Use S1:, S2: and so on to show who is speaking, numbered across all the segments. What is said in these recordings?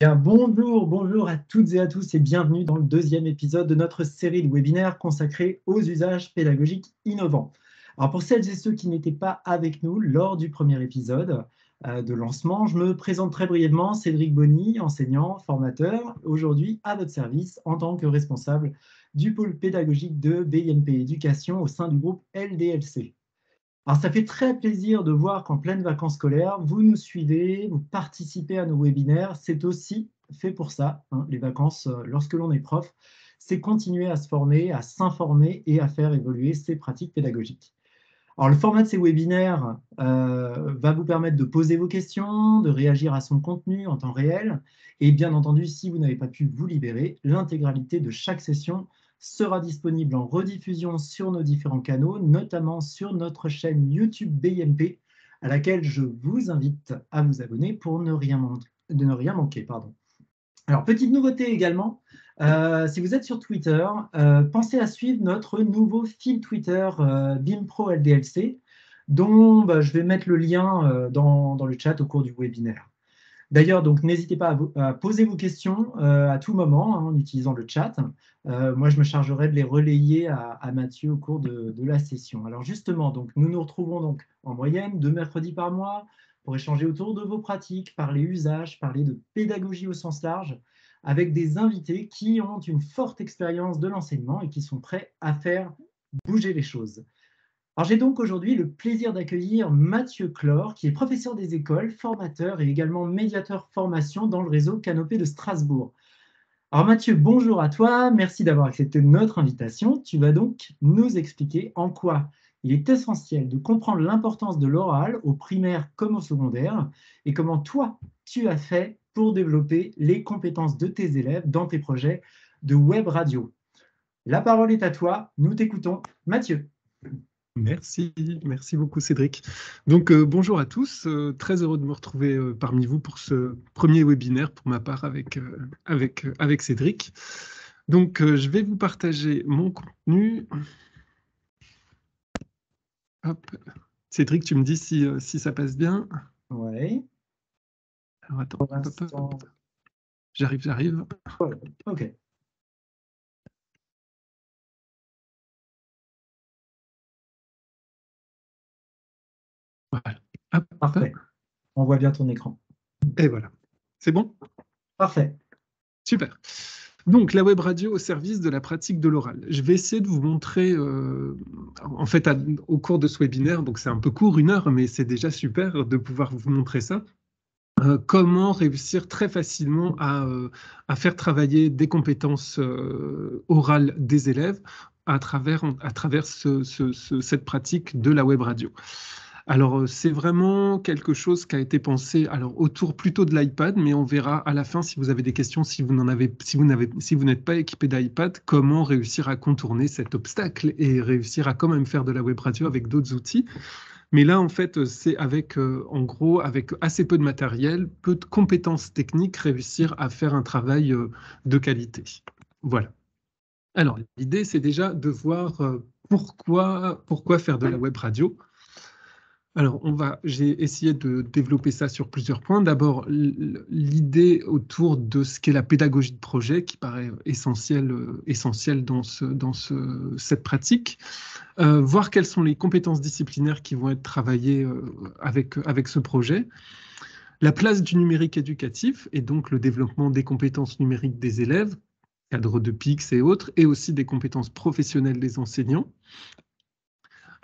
S1: Bien, bonjour à toutes et à tous et bienvenue dans le deuxième épisode de notre série de webinaires consacrée aux usages pédagogiques innovants. Alors pour celles et ceux qui n'étaient pas avec nous lors du premier épisode de lancement, je me présente très brièvement, Cédric Bonny, enseignant, formateur, aujourd'hui à votre service en tant que responsable du pôle pédagogique de BNP Éducation au sein du groupe LDLC. Alors, ça fait très plaisir de voir qu'en pleine vacances scolaires, vous nous suivez, vous participez à nos webinaires. C'est aussi fait pour ça, hein, les vacances, lorsque l'on est prof, c'est continuer à se former, à s'informer et à faire évoluer ses pratiques pédagogiques. Alors, le format de ces webinaires va vous permettre de poser vos questions, de réagir à son contenu en temps réel. Et bien entendu, si vous n'avez pas pu vous libérer, l'intégralité de chaque session sera disponible en rediffusion sur nos différents canaux, notamment sur notre chaîne YouTube BMP, à laquelle je vous invite à vous abonner pour ne rien manquer. Pardon. Alors, petite nouveauté également, si vous êtes sur Twitter, pensez à suivre notre nouveau fil Twitter BIMPRO LDLC, dont je vais mettre le lien dans le chat au cours du webinaire. D'ailleurs, donc n'hésitez pas à poser vos questions à tout moment, hein, en utilisant le chat. Moi, je me chargerai de les relayer à Mathieu au cours de la session. Alors justement, donc, nous nous retrouvons donc en moyenne 2 mercredis par mois pour échanger autour de vos pratiques, parler usage, parler de pédagogie au sens large, avec des invités qui ont une forte expérience de l'enseignement et qui sont prêts à faire bouger les choses. Alors, j'ai donc aujourd'hui le plaisir d'accueillir Mathieu Clore, qui est professeur des écoles, formateur et également médiateur formation dans le réseau Canopé de Strasbourg. Alors Mathieu, bonjour à toi, merci d'avoir accepté notre invitation. Tu vas donc nous expliquer en quoi il est essentiel de comprendre l'importance de l'oral au primaire comme au secondaire et comment toi, tu as fait pour développer les compétences de tes élèves dans tes projets de web radio. La parole est à toi, nous t'écoutons. Mathieu.
S2: Merci beaucoup Cédric. Donc bonjour à tous, très heureux de me retrouver parmi vous pour ce premier webinaire pour ma part avec Cédric. Donc je vais vous partager mon contenu. Hop. Cédric, tu me dis si ça passe bien.
S1: Oui.
S2: Alors attends,
S1: Pour
S2: hop, hop,
S1: l'instant,
S2: hop. J'arrive.
S1: ok.
S2: Voilà. Hop.
S1: Parfait. On voit bien ton écran.
S2: Et voilà. C'est bon?
S1: Parfait.
S2: Super. Donc, la web radio au service de la pratique de l'oral. Je vais essayer de vous montrer, en fait, au cours de ce webinaire, donc c'est un peu court, 1 heure, mais c'est déjà super de pouvoir vous montrer ça. Comment réussir très facilement à faire travailler des compétences orales des élèves à travers cette pratique de la web radio. Alors, c'est vraiment quelque chose qui a été pensé alors, autour plutôt de l'iPad, mais on verra à la fin si vous avez des questions, si vous n'êtes pas équipé d'iPad, comment réussir à contourner cet obstacle et réussir à quand même faire de la web radio avec d'autres outils. Mais là, en fait, c'est avec, en gros, avec assez peu de matériel, peu de compétences techniques, réussir à faire un travail de qualité. Voilà. Alors, l'idée, c'est déjà de voir pourquoi faire de la web radio. Alors, j'ai essayé de développer ça sur plusieurs points. D'abord, l'idée autour de ce qu'est la pédagogie de projet, qui paraît essentielle dans cette pratique. Voir quelles sont les compétences disciplinaires qui vont être travaillées avec ce projet. La place du numérique éducatif et donc le développement des compétences numériques des élèves, cadre de PIX et autres, et aussi des compétences professionnelles des enseignants.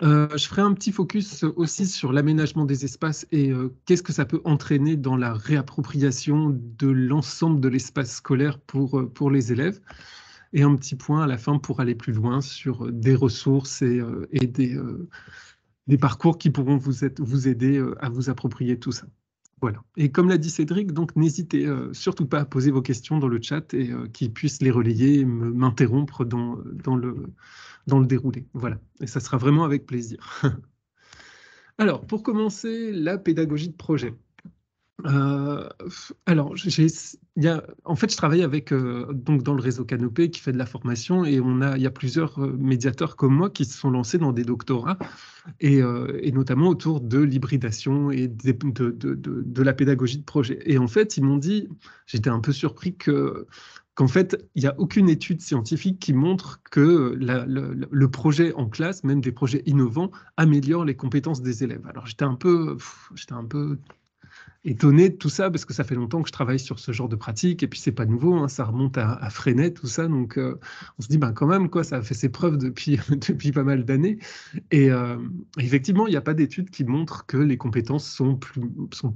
S2: Je ferai un petit focus aussi sur l'aménagement des espaces et qu'est-ce que ça peut entraîner dans la réappropriation de l'ensemble de l'espace scolaire pour les élèves. Et un petit point à la fin pour aller plus loin sur des ressources et des parcours qui pourront vous aider à vous approprier tout ça. Voilà. Et comme l'a dit Cédric, donc n'hésitez surtout pas à poser vos questions dans le chat et qu'ils puissent les relayer et m'interrompre dans le déroulé. Voilà. Et ça sera vraiment avec plaisir. Alors, pour commencer, la pédagogie de projet. Euh, alors, en fait, je travaille avec donc dans le réseau Canopé qui fait de la formation et il y a plusieurs médiateurs comme moi qui se sont lancés dans des doctorats et notamment autour de l'hybridation et de la pédagogie de projet. Et en fait, ils m'ont dit, j'étais un peu surpris qu'en fait, il n'y a aucune étude scientifique qui montre que le projet en classe, même des projets innovants, améliore les compétences des élèves. Alors j'étais un peu étonné de tout ça parce que ça fait longtemps que je travaille sur ce genre de pratique et puis c'est pas nouveau, hein, ça remonte à Freinet, tout ça. Donc on se dit ben quand même quoi, ça a fait ses preuves depuis depuis pas mal d'années. Et effectivement, il n'y a pas d'études qui montrent que les compétences sont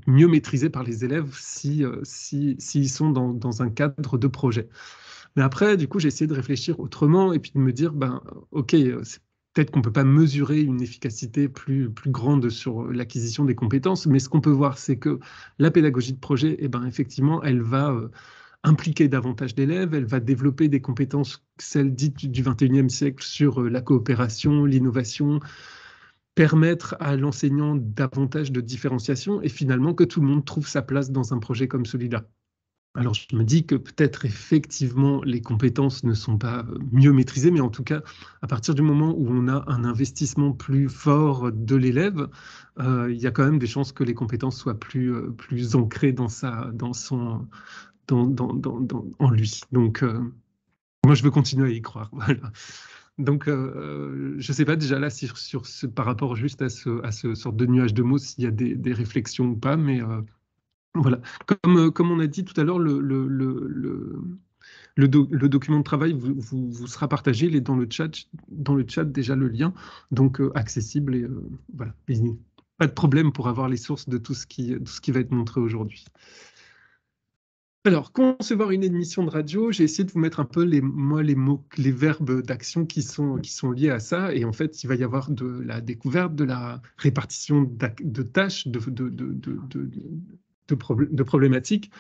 S2: mieux maîtrisées par les élèves s'ils sont dans un cadre de projet. Mais après, du coup, j'ai essayé de réfléchir autrement et puis de me dire, ben, ok, c'est peut-être qu'on ne peut pas mesurer une efficacité plus grande sur l'acquisition des compétences, mais ce qu'on peut voir, c'est que la pédagogie de projet, eh ben, effectivement, elle va impliquer davantage d'élèves, elle va développer des compétences, celles dites du 21e siècle, sur la coopération, l'innovation, permettre à l'enseignant davantage de différenciation et finalement que tout le monde trouve sa place dans un projet comme celui-là. Alors, je me dis que peut-être effectivement les compétences ne sont pas mieux maîtrisées, mais en tout cas, à partir du moment où on a un investissement plus fort de l'élève, il y a quand même des chances que les compétences soient plus ancrées en lui. Donc, moi, je veux continuer à y croire. Voilà. Donc, je ne sais pas déjà là par rapport juste à ce sorte de nuage de mots s'il y a des réflexions ou pas, mais voilà. Comme on a dit tout à l'heure, le document de travail vous sera partagé. Il est dans le chat déjà le lien, donc accessible. Et voilà. Et pas de problème pour avoir les sources de tout ce qui va être montré aujourd'hui. Alors, concevoir une émission de radio, j'ai essayé de vous mettre un peu les mots, les verbes d'action qui sont liés à ça. Et en fait, il va y avoir de la découverte, de la répartition de tâches, de problématiques.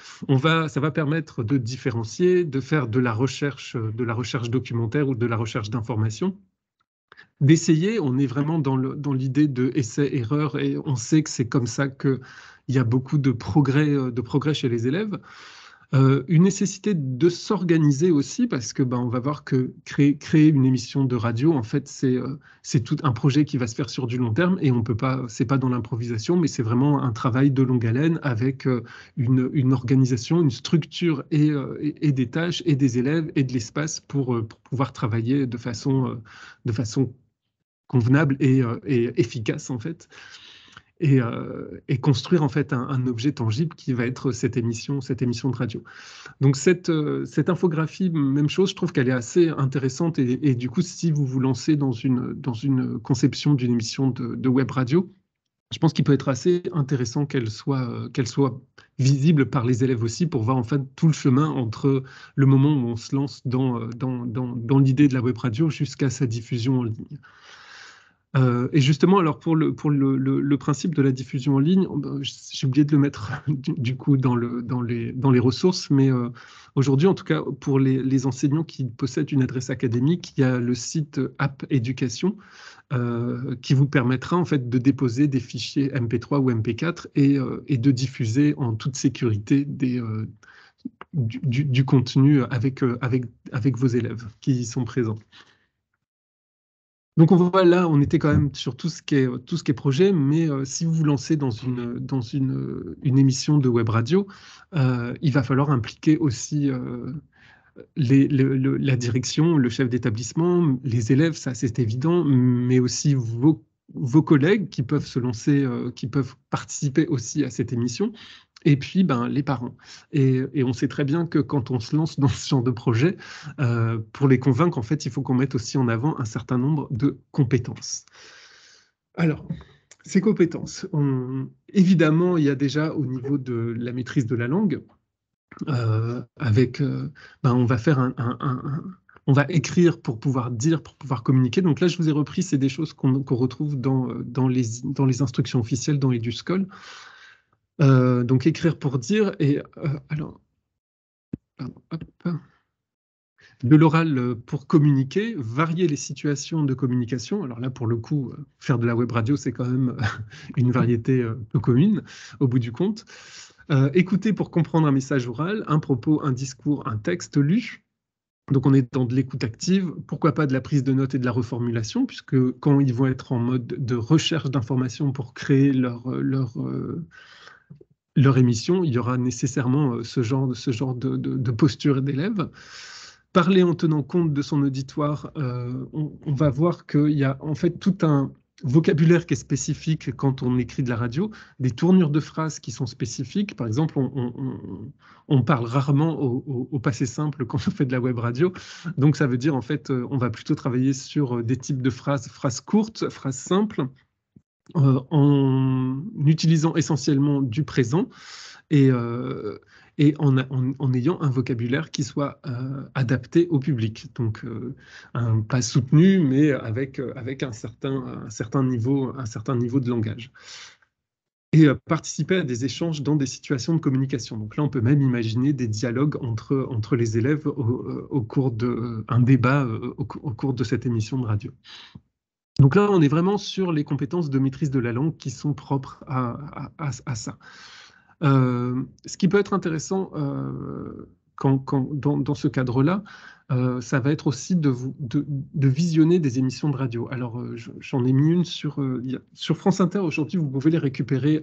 S2: Ça va permettre de différencier, de faire de la recherche documentaire ou de la recherche d'informations. D'essayer, on est vraiment dans l'idée de essai-erreur et on sait que c'est comme ça qu'il y a beaucoup de progrès chez les élèves. Une nécessité de s'organiser aussi parce que on va voir que créer une émission de radio, en fait, c'est tout un projet qui va se faire sur du long terme et on peut pas, c'est pas dans l'improvisation, mais c'est vraiment un travail de longue haleine avec une organisation, une structure et des tâches et des élèves et de l'espace pour pouvoir travailler de façon convenable et efficace en fait et construire en fait un objet tangible qui va être cette émission de radio. Donc cette infographie, même chose, je trouve qu'elle est assez intéressante et du coup, si vous vous lancez dans une conception d'une émission de web radio, je pense qu'il peut être assez intéressant qu'elle soit visible par les élèves aussi pour voir en fait tout le chemin entre le moment où on se lance dans l'idée de la web radio jusqu'à sa diffusion en ligne. Et justement, alors pour le principe de la diffusion en ligne, j'ai oublié de le mettre du coup dans les ressources, mais aujourd'hui, en tout cas, pour les enseignants qui possèdent une adresse académique, il y a le site App Éducation qui vous permettra en fait de déposer des fichiers MP3 ou MP4 et de diffuser en toute sécurité du contenu avec vos élèves qui y sont présents. Donc on voit là, on était quand même sur tout ce qui est projet, mais si vous vous lancez dans une émission de web radio, il va falloir impliquer aussi la direction, le chef d'établissement, les élèves, ça c'est évident, mais aussi vos collègues qui peuvent se lancer, qui peuvent participer aussi à cette émission, et puis les parents. Et on sait très bien que quand on se lance dans ce genre de projet, pour les convaincre, en fait, il faut qu'on mette aussi en avant un certain nombre de compétences. Alors, ces compétences, évidemment, il y a déjà au niveau de la maîtrise de la langue, on va faire on va écrire pour pouvoir dire, pour pouvoir communiquer. Donc là, je vous ai repris, c'est des choses qu'on retrouve dans les instructions officielles dans EduSchool. Donc écrire pour dire et alors pardon, hop, de l'oral pour communiquer, varier les situations de communication. Alors là, pour le coup, faire de la web radio, c'est quand même une variété peu commune au bout du compte. Écouter pour comprendre un message oral, un propos, un discours, un texte lu. Donc on est dans de l'écoute active, pourquoi pas de la prise de notes et de la reformulation, puisque quand ils vont être en mode de recherche d'informations pour créer leur émission, il y aura nécessairement ce genre de posture d'élève. Parler en tenant compte de son auditoire, on va voir qu'il y a en fait tout un vocabulaire qui est spécifique quand on écrit de la radio, des tournures de phrases qui sont spécifiques. Par exemple, on parle rarement au passé simple quand on fait de la web radio. Donc ça veut dire en fait, on va plutôt travailler sur des types de phrases courtes, phrases simples, en utilisant essentiellement du présent et, en ayant un vocabulaire qui soit adapté au public. Donc, pas soutenu, mais avec un certain niveau de langage. Et participer à des échanges dans des situations de communication. Donc là, on peut même imaginer des dialogues entre les élèves au cours d'un débat au cours de cette émission de radio. Donc là, on est vraiment sur les compétences de maîtrise de la langue qui sont propres à ça. Ce qui peut être intéressant dans ce cadre-là, ça va être aussi de visionner des émissions de radio. Alors, j'en ai mis une sur France Inter aujourd'hui, vous pouvez les récupérer,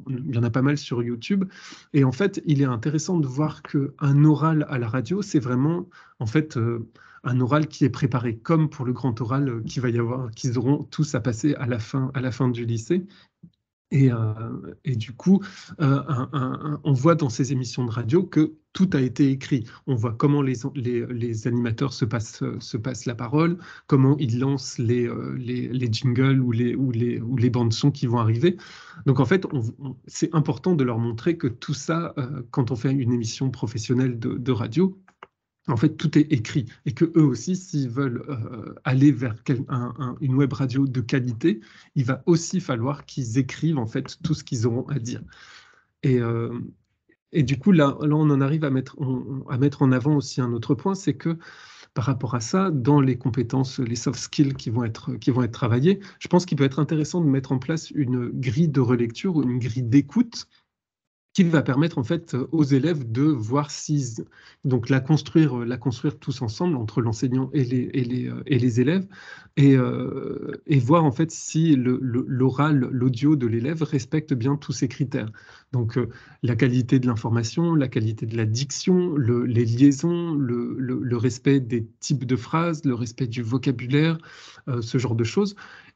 S2: il y en a pas mal sur YouTube. Et en fait, il est intéressant de voir qu'un oral à la radio, c'est vraiment, en fait, un oral qui est préparé comme pour le grand oral qu'ils auront tous à passer à la fin du lycée. Et du coup, on voit dans ces émissions de radio que tout a été écrit. On voit comment les animateurs se passent la parole, comment ils lancent les jingles ou les bandes-sons qui vont arriver. Donc en fait, c'est important de leur montrer que tout ça, quand on fait une émission professionnelle de radio, en fait, tout est écrit et que eux aussi, s'ils veulent aller vers une web radio de qualité, il va aussi falloir qu'ils écrivent en fait tout ce qu'ils auront à dire. Et du coup, là, on en arrive à mettre en avant aussi un autre point, c'est que par rapport à ça, dans les compétences, les soft skills qui vont être travaillées, je pense qu'il peut être intéressant de mettre en place une grille de relecture ou une grille d'écoute qui va permettre en fait aux élèves de voir donc la construire tous ensemble entre l'enseignant et les élèves et voir en fait si l'oral, l'audio de l'élève respecte bien tous ces critères. Donc la qualité de l'information, la qualité de la diction, les liaisons, le respect des types de phrases, le respect du vocabulaire, ce genre de choses.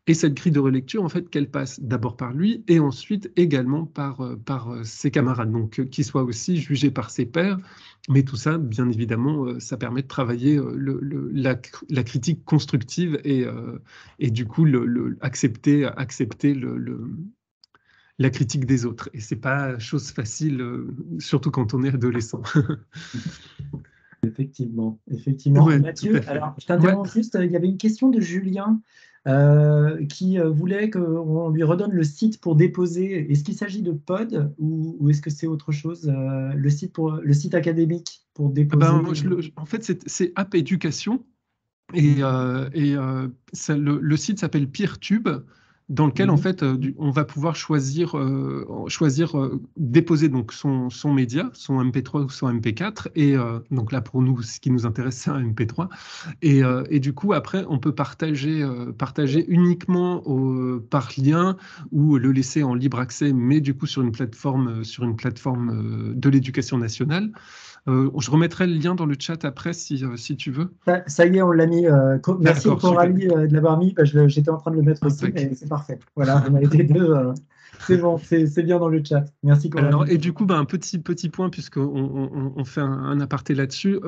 S2: Et cette grille de relecture, en fait, qu'elle passe d'abord par lui et ensuite également par ses camarades, donc qu'il soit aussi jugé par ses pairs. Mais tout ça, bien évidemment, ça permet de travailler la critique constructive et du coup accepter la critique des autres. Et c'est pas chose facile, surtout quand on est adolescent.
S1: Effectivement.
S2: Ouais,
S1: Mathieu, alors je t'interromps juste, il y avait une question de Julien qui voulait qu'on lui redonne le site pour déposer. Est-ce qu'il s'agit de Pod ou est-ce que c'est autre chose, le site académique pour déposer?
S2: En fait, c'est App Éducation et le site s'appelle PeerTube, dans lequel en fait on va pouvoir choisir déposer donc son média, son MP3 ou son MP4 et donc là pour nous ce qui nous intéresse c'est un MP3 et du coup après on peut partager uniquement par lien ou le laisser en libre accès mais du coup sur une plateforme de l'éducation nationale. Je remettrai le lien dans le chat après si tu veux.
S1: Ça y est, on l'a mis. Merci Coralie de l'avoir mis. J'étais en train de le mettre aussi, mais c'est parfait. Voilà, on a été deux. C'est bon, c'est bien dans le chat. Merci Coralie.
S2: Alors, et du coup, un petit point, puisqu'on fait un aparté là-dessus,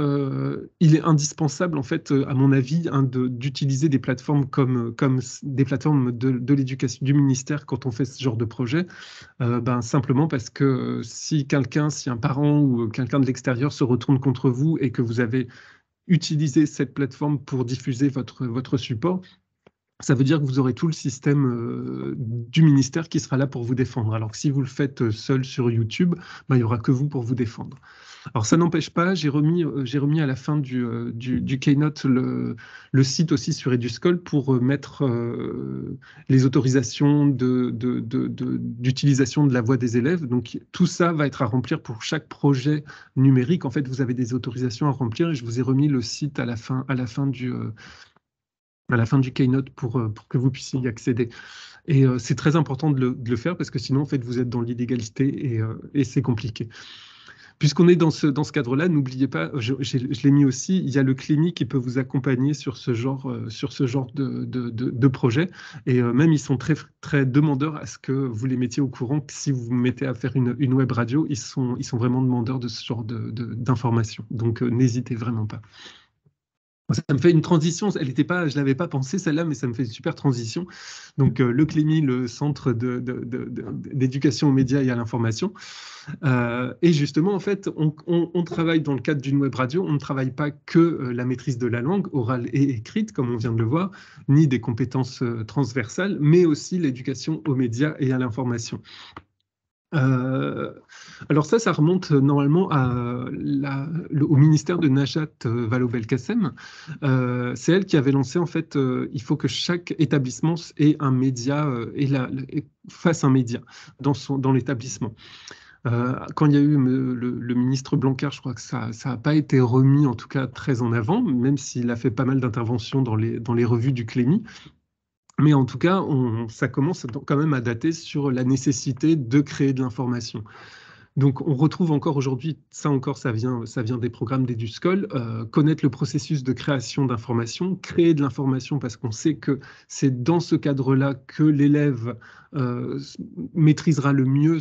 S2: il est indispensable, en fait, à mon avis, d'utiliser des plateformes comme des plateformes de l'éducation du ministère quand on fait ce genre de projet, simplement parce que si un parent ou quelqu'un de l'extérieur se retourne contre vous et que vous avez utilisé cette plateforme pour diffuser votre support, ça veut dire que vous aurez tout le système du ministère qui sera là pour vous défendre. Alors que si vous le faites seul sur YouTube, ben, il n'y aura que vous pour vous défendre. Alors ça n'empêche pas, j'ai remis à la fin du Keynote le site aussi sur EduSchool pour mettre les autorisations d'utilisation de la voix des élèves. Donc tout ça va être à remplir pour chaque projet numérique. En fait, vous avez des autorisations à remplir et je vous ai remis le site à la fin du Keynote pour que vous puissiez y accéder. Et c'est très important de le faire parce que sinon, en fait, vous êtes dans l'illégalité et c'est compliqué. Puisqu'on est dans ce cadre-là, n'oubliez pas, je l'ai mis aussi, il y a le CLEMI qui peut vous accompagner sur ce genre de projet. Et même, ils sont très, très demandeurs à ce que vous les mettiez au courant. Que si vous vous mettez à faire une web radio, ils sont vraiment demandeurs de ce genre d'informations. Donc, n'hésitez vraiment pas. Ça me fait une transition, je ne l'avais pas pensé celle-là, mais ça me fait une super transition. Donc le CLEMI, le Centre d'éducation aux médias et à l'information. Et justement, en fait, on travaille dans le cadre d'une web radio, on ne travaille pas que la maîtrise de la langue orale et écrite, comme on vient de le voir, ni des compétences transversales, mais aussi l'éducation aux médias et à l'information. Alors ça remonte normalement au ministère de Najat Vallaud-Belkacem. C'est elle qui avait lancé, en fait, il faut que chaque établissement ait un média, fasse un média dans l'établissement. Quand il y a eu le ministre Blanquer, je crois que ça n'a pas été remis, en tout cas très en avant, même s'il a fait pas mal d'interventions dans les revues du CLEMI. Mais en tout cas, ça commence quand même à dater sur la nécessité de créer de l'information. Donc, on retrouve encore aujourd'hui, ça vient des programmes d'EduSchool, connaître le processus de création d'information, créer de l'information parce qu'on sait que c'est dans ce cadre-là que l'élève maîtrisera le mieux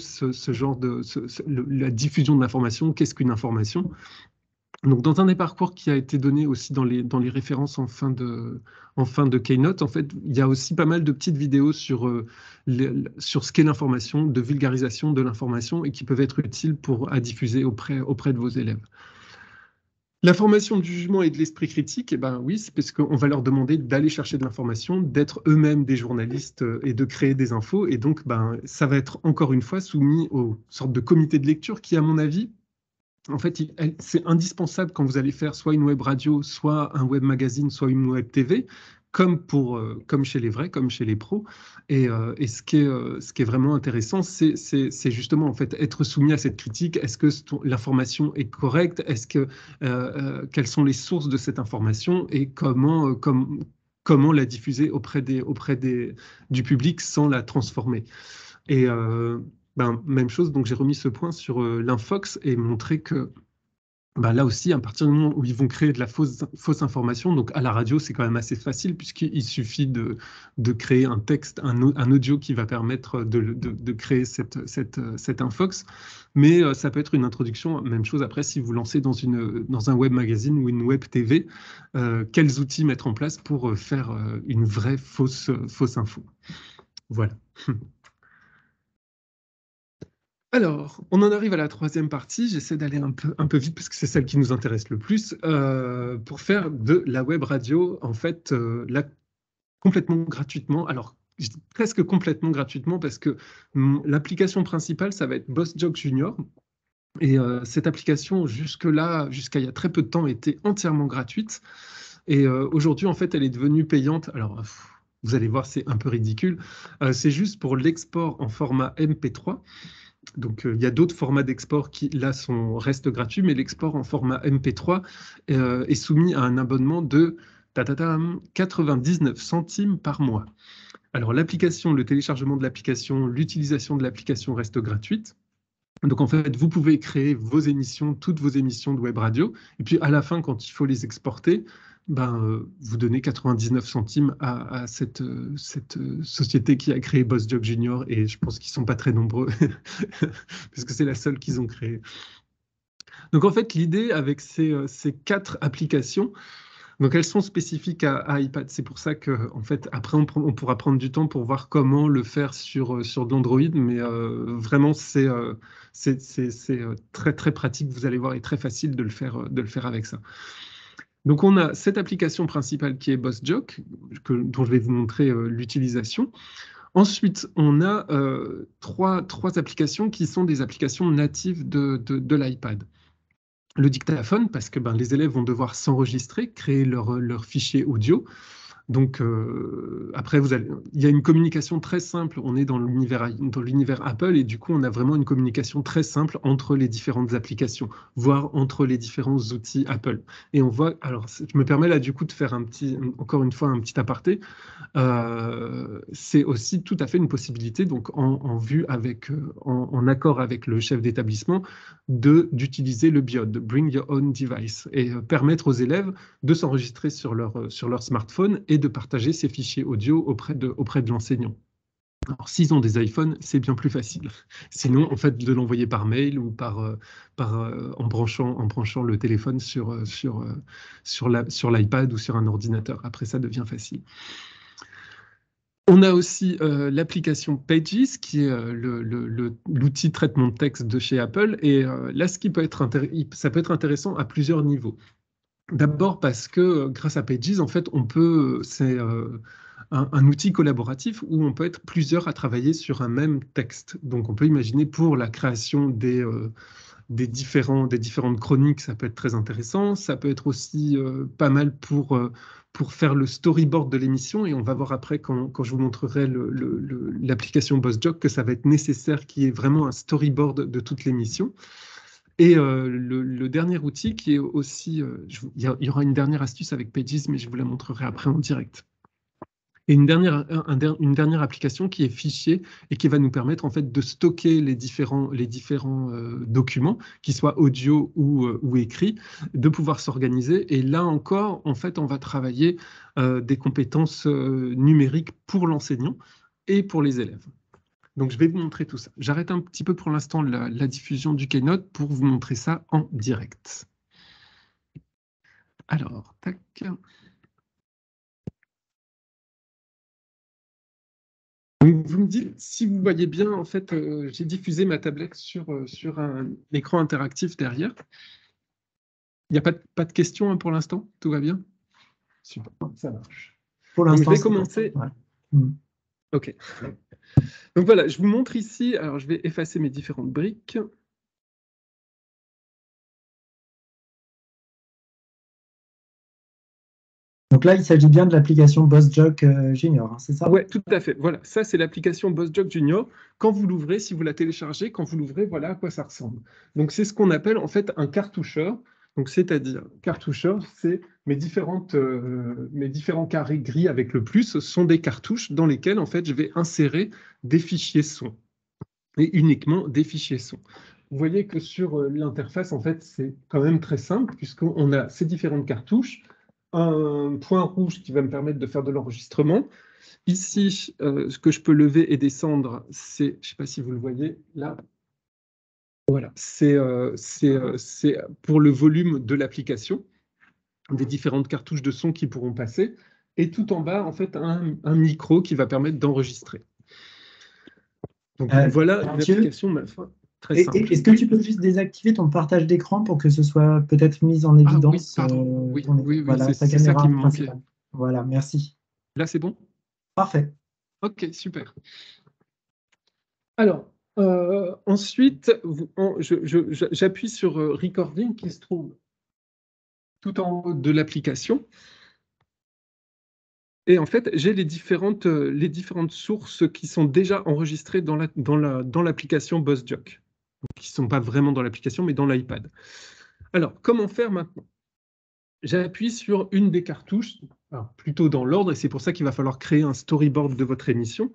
S2: la diffusion de l'information. Qu'est-ce qu'une information ? Donc, dans un des parcours qui a été donné aussi dans les références en fin de Keynote, en fait, il y a aussi pas mal de petites vidéos sur ce qu'est l'information, de vulgarisation de l'information et qui peuvent être utiles à diffuser auprès de vos élèves. La formation du jugement et de l'esprit critique, eh ben oui, c'est parce qu'on va leur demander d'aller chercher de l'information, d'être eux-mêmes des journalistes et de créer des infos. Et donc, ça va être encore une fois soumis aux sortes de comités de lecture qui, à mon avis, en fait, c'est indispensable quand vous allez faire soit une web radio, soit un web magazine, soit une web TV, comme chez les vrais, comme chez les pros. Et ce qui est vraiment intéressant, c'est justement en fait être soumis à cette critique. Est-ce que l'information est correcte? Quelles sont les sources de cette information et comment la diffuser auprès du public sans la transformer? Et même chose, donc j'ai remis ce point sur l'Infox et montré que là aussi, à partir du moment où ils vont créer de la fausse information, donc à la radio, c'est quand même assez facile puisqu'il suffit de créer un texte, un audio qui va permettre de créer cette Infox. Mais ça peut être une introduction, même chose après, si vous lancez dans un web magazine ou une web TV, quels outils mettre en place pour faire une vraie fausse info. Voilà. Alors, on en arrive à la troisième partie. J'essaie d'aller un peu vite parce que c'est celle qui nous intéresse le plus pour faire de la web radio, en fait, complètement gratuitement. Alors, je dis presque complètement gratuitement parce que l'application principale, ça va être BossJock Junior. Et cette application, jusqu'à il y a très peu de temps, était entièrement gratuite. Et aujourd'hui, en fait, elle est devenue payante. Alors, vous allez voir, c'est un peu ridicule. C'est juste pour l'export en format MP3. Donc, il y a d'autres formats d'export qui, là, restent gratuits, mais l'export en format MP3 est soumis à un abonnement de 99 centimes par mois. Alors, le téléchargement de l'application, l'utilisation de l'application reste gratuite. Donc, en fait, vous pouvez créer toutes vos émissions de web radio, et puis à la fin, quand il faut les exporter, vous donnez 99 centimes à cette société qui a créé BossJock Junior, et je pense qu'ils ne sont pas très nombreux, parce que c'est la seule qu'ils ont créée. Donc en fait, l'idée avec ces 4 applications, donc elles sont spécifiques à iPad, c'est pour ça que en fait, après on pourra prendre du temps pour voir comment le faire sur de l'Android, mais vraiment c'est très très pratique, vous allez voir, et très facile de le faire avec ça. Donc, on a cette application principale qui est BossJock, dont je vais vous montrer l'utilisation. Ensuite, on a trois applications qui sont des applications natives de l'iPad. Le dictaphone, parce que les élèves vont devoir s'enregistrer, créer leur fichier audio. Donc, après, il y a une communication très simple. On est dans l'univers Apple et du coup, on a vraiment une communication très simple entre les différentes applications, voire entre les différents outils Apple. Et on voit, alors, je me permets là du coup de faire encore une fois, un petit aparté. C'est aussi tout à fait une possibilité, donc en vue avec, en accord avec le chef d'établissement, d'utiliser le BIOD, Bring Your Own Device, et permettre aux élèves de s'enregistrer sur leur smartphone et de partager ces fichiers audio auprès de l'enseignant. Alors, s'ils ont des iPhones, c'est bien plus facile. Sinon, en fait, de l'envoyer par mail ou en branchant le téléphone sur l'iPad ou sur un ordinateur. Après, ça devient facile. On a aussi l'application Pages, qui est l'outil de traitement de texte de chez Apple. Et là, ça peut être intéressant à plusieurs niveaux. D'abord parce que grâce à Pages, en fait, c'est un outil collaboratif où on peut être plusieurs à travailler sur un même texte. Donc, on peut imaginer pour la création des différentes chroniques, ça peut être très intéressant. Ça peut être aussi pas mal pour faire le storyboard de l'émission. Et on va voir après, quand je vous montrerai l'application BossJock, que ça va être nécessaire qu'il y ait vraiment un storyboard de toute l'émission. Et le dernier outil qui est aussi, il y aura une dernière astuce avec Pages, mais je vous la montrerai après en direct. Et une dernière application qui est Fichier et qui va nous permettre en fait de stocker les différents documents, qu'ils soient audio ou écrits, de pouvoir s'organiser. Et là encore, en fait, on va travailler des compétences numériques pour l'enseignant et pour les élèves. Donc, je vais vous montrer tout ça. J'arrête un petit peu pour l'instant la diffusion du Keynote pour vous montrer ça en direct. Alors, tac. Donc, vous me dites si vous voyez bien, en fait, j'ai diffusé ma tablette sur un écran interactif derrière. Il n'y a pas de questions hein, pour l'instant? Tout va bien? Super, ça marche.
S1: Pour l'instant,
S2: je vais commencer.
S1: Ouais.
S2: OK. Donc voilà, je vous montre ici. Alors, je vais effacer mes différentes briques.
S1: Donc là, il s'agit bien de l'application BossJock Junior, hein, c'est ça?
S2: Oui, tout à fait. Voilà, ça, c'est l'application BossJock Junior. Quand vous l'ouvrez, si vous la téléchargez, quand vous l'ouvrez, voilà à quoi ça ressemble. Donc, c'est ce qu'on appelle en fait un cartoucheur. Donc, c'est-à-dire, cartoucheur, c'est mes différents carrés gris avec le plus sont des cartouches dans lesquelles, en fait, je vais insérer des fichiers son et uniquement des fichiers son. Vous voyez que sur l'interface, en fait, c'est quand même très simple puisqu'on a ces différentes cartouches, un point rouge qui va me permettre de faire de l'enregistrement. Ici, ce que je peux lever et descendre, c'est, je ne sais pas si vous le voyez, là, voilà, c'est pour le volume de l'application, des différentes cartouches de son qui pourront passer, et tout en bas, en fait, un micro qui va permettre d'enregistrer. Donc voilà une application, ma foi, très simple.
S1: Est-ce que tu peux juste désactiver ton partage d'écran pour que ce soit peut-être mis en évidence?
S2: Ah oui, pardon. Oui,
S1: voilà,
S2: c'est ça qui me manquait.
S1: Voilà, merci.
S2: Là, c'est bon?
S1: Parfait.
S2: OK, super. Alors, ensuite, j'appuie sur Recording qui se trouve tout en haut de l'application. Et en fait, j'ai les différentes sources qui sont déjà enregistrées dans l'application BossJock, qui ne sont pas vraiment dans l'application, mais dans l'iPad. Alors, comment faire maintenant? J'appuie sur une des cartouches, plutôt dans l'ordre, et c'est pour ça qu'il va falloir créer un storyboard de votre émission.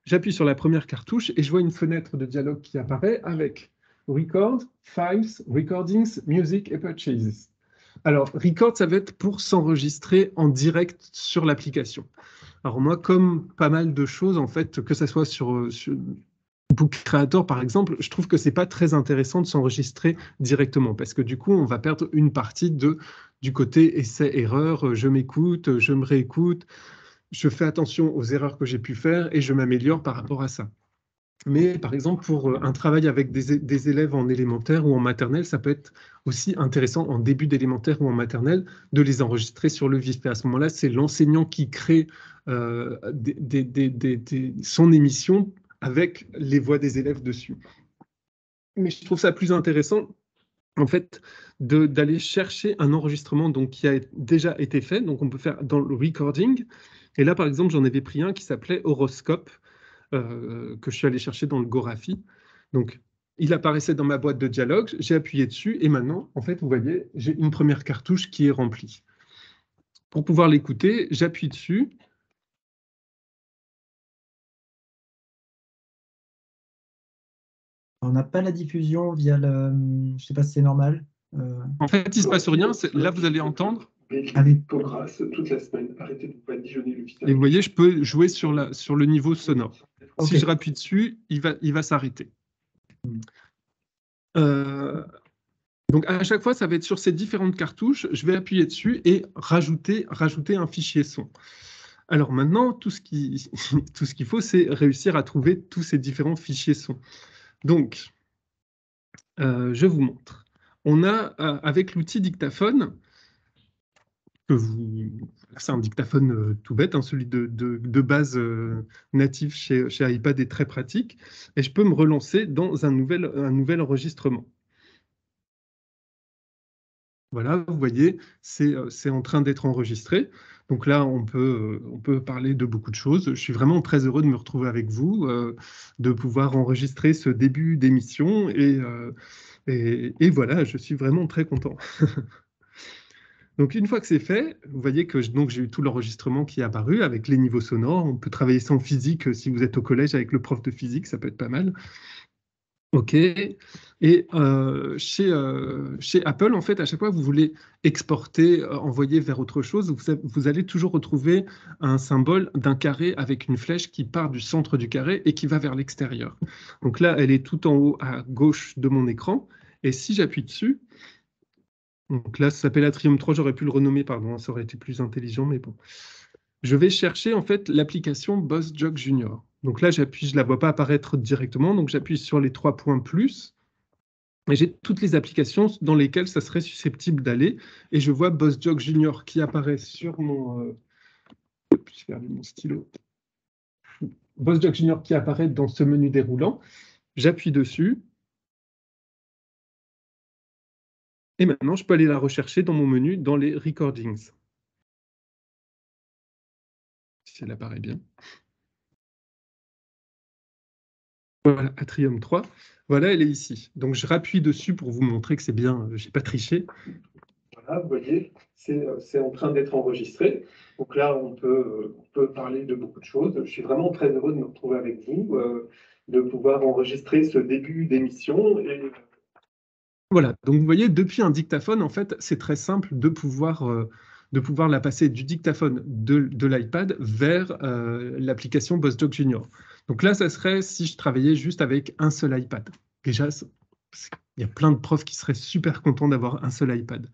S2: J'appuie sur la première cartouche et je vois une fenêtre de dialogue qui apparaît avec Record, Files, Recordings, Music et Purchases. Alors, Record, ça va être pour s'enregistrer en direct sur l'application. Alors moi, comme pas mal de choses, en fait, que ce soit sur Book Creator, par exemple, je trouve que ce n'est pas très intéressant de s'enregistrer directement parce que du coup, on va perdre une partie du côté essai-erreur, je m'écoute, je me réécoute, je fais attention aux erreurs que j'ai pu faire et je m'améliore par rapport à ça. Mais par exemple, pour un travail avec des élèves en élémentaire ou en maternelle, ça peut être aussi intéressant en début d'élémentaire ou en maternelle de les enregistrer sur le vif. Et à ce moment-là, c'est l'enseignant qui crée son émission avec les voix des élèves dessus. Mais je trouve ça plus intéressant, en fait, d'aller chercher un enregistrement donc, qui a déjà été fait. Donc, on peut faire dans le recording. Et là, par exemple, j'en avais pris un qui s'appelait Horoscope, que je suis allé chercher dans le Gorafi. Donc, il apparaissait dans ma boîte de dialogue, j'ai appuyé dessus, et maintenant, en fait, vous voyez, j'ai une première cartouche qui est remplie. Pour pouvoir l'écouter, j'appuie dessus.
S1: On n'a pas la diffusion via le... Je ne sais pas si c'est normal.
S2: En fait, il ne se passe rien. Là, vous allez entendre.
S1: Avec...
S2: toute la semaine, arrêtez de badigeonner le visage. Et vous voyez, je peux jouer sur le niveau sonore. Okay. Si je rappuie dessus, il va s'arrêter. Donc, à chaque fois, ça va être sur ces différentes cartouches. Je vais appuyer dessus et rajouter un fichier son. Alors maintenant, tout ce qu'il faut, c'est réussir à trouver tous ces différents fichiers son. Donc, je vous montre. On a, avec l'outil dictaphone, c'est un dictaphone tout bête, hein, celui de base natif chez iPad est très pratique, et je peux me relancer dans un nouvel enregistrement. Voilà, vous voyez, c'est en train d'être enregistré. Donc là, on peut parler de beaucoup de choses. Je suis vraiment très heureux de me retrouver avec vous, de pouvoir enregistrer ce début d'émission. Et voilà, je suis vraiment très content. Donc une fois que c'est fait, vous voyez que j'ai eu tout l'enregistrement qui est apparu avec les niveaux sonores. On peut travailler ça en physique si vous êtes au collège avec le prof de physique, ça peut être pas mal. OK. Et chez Apple, en fait, à chaque fois que vous voulez exporter, envoyer vers autre chose, vous allez toujours retrouver un symbole d'un carré avec une flèche qui part du centre du carré et qui va vers l'extérieur. Donc là, elle est tout en haut à gauche de mon écran. Et si j'appuie dessus, donc là, ça s'appelle Atrium 3, j'aurais pu le renommer, pardon, ça aurait été plus intelligent, mais bon. Je vais chercher en fait l'application BossJock Junior. Donc là, j'appuie, je ne la vois pas apparaître directement, donc j'appuie sur les 3 points plus, et j'ai toutes les applications dans lesquelles ça serait susceptible d'aller, et je vois BossJock Junior qui apparaît sur mon... je vais mon stylo. BossJock Junior qui apparaît dans ce menu déroulant. J'appuie dessus, et maintenant, je peux aller la rechercher dans mon menu, dans les recordings. Si elle apparaît bien. Voilà, Atrium 3. Voilà, elle est ici. Donc, je rappuie dessus pour vous montrer que c'est bien, je n'ai pas triché. Voilà, vous voyez, c'est en train d'être enregistré. Donc là, on peut parler de beaucoup de choses. Je suis vraiment très heureux de me retrouver avec vous, de pouvoir enregistrer ce début d'émission. Voilà, donc vous voyez, depuis un dictaphone, en fait, c'est très simple de pouvoir la passer du dictaphone de l'iPad vers l'application BossJock Junior. Donc là, ça serait si je travaillais juste avec un seul iPad. Déjà, il y a plein de profs qui seraient super contents d'avoir un seul iPad.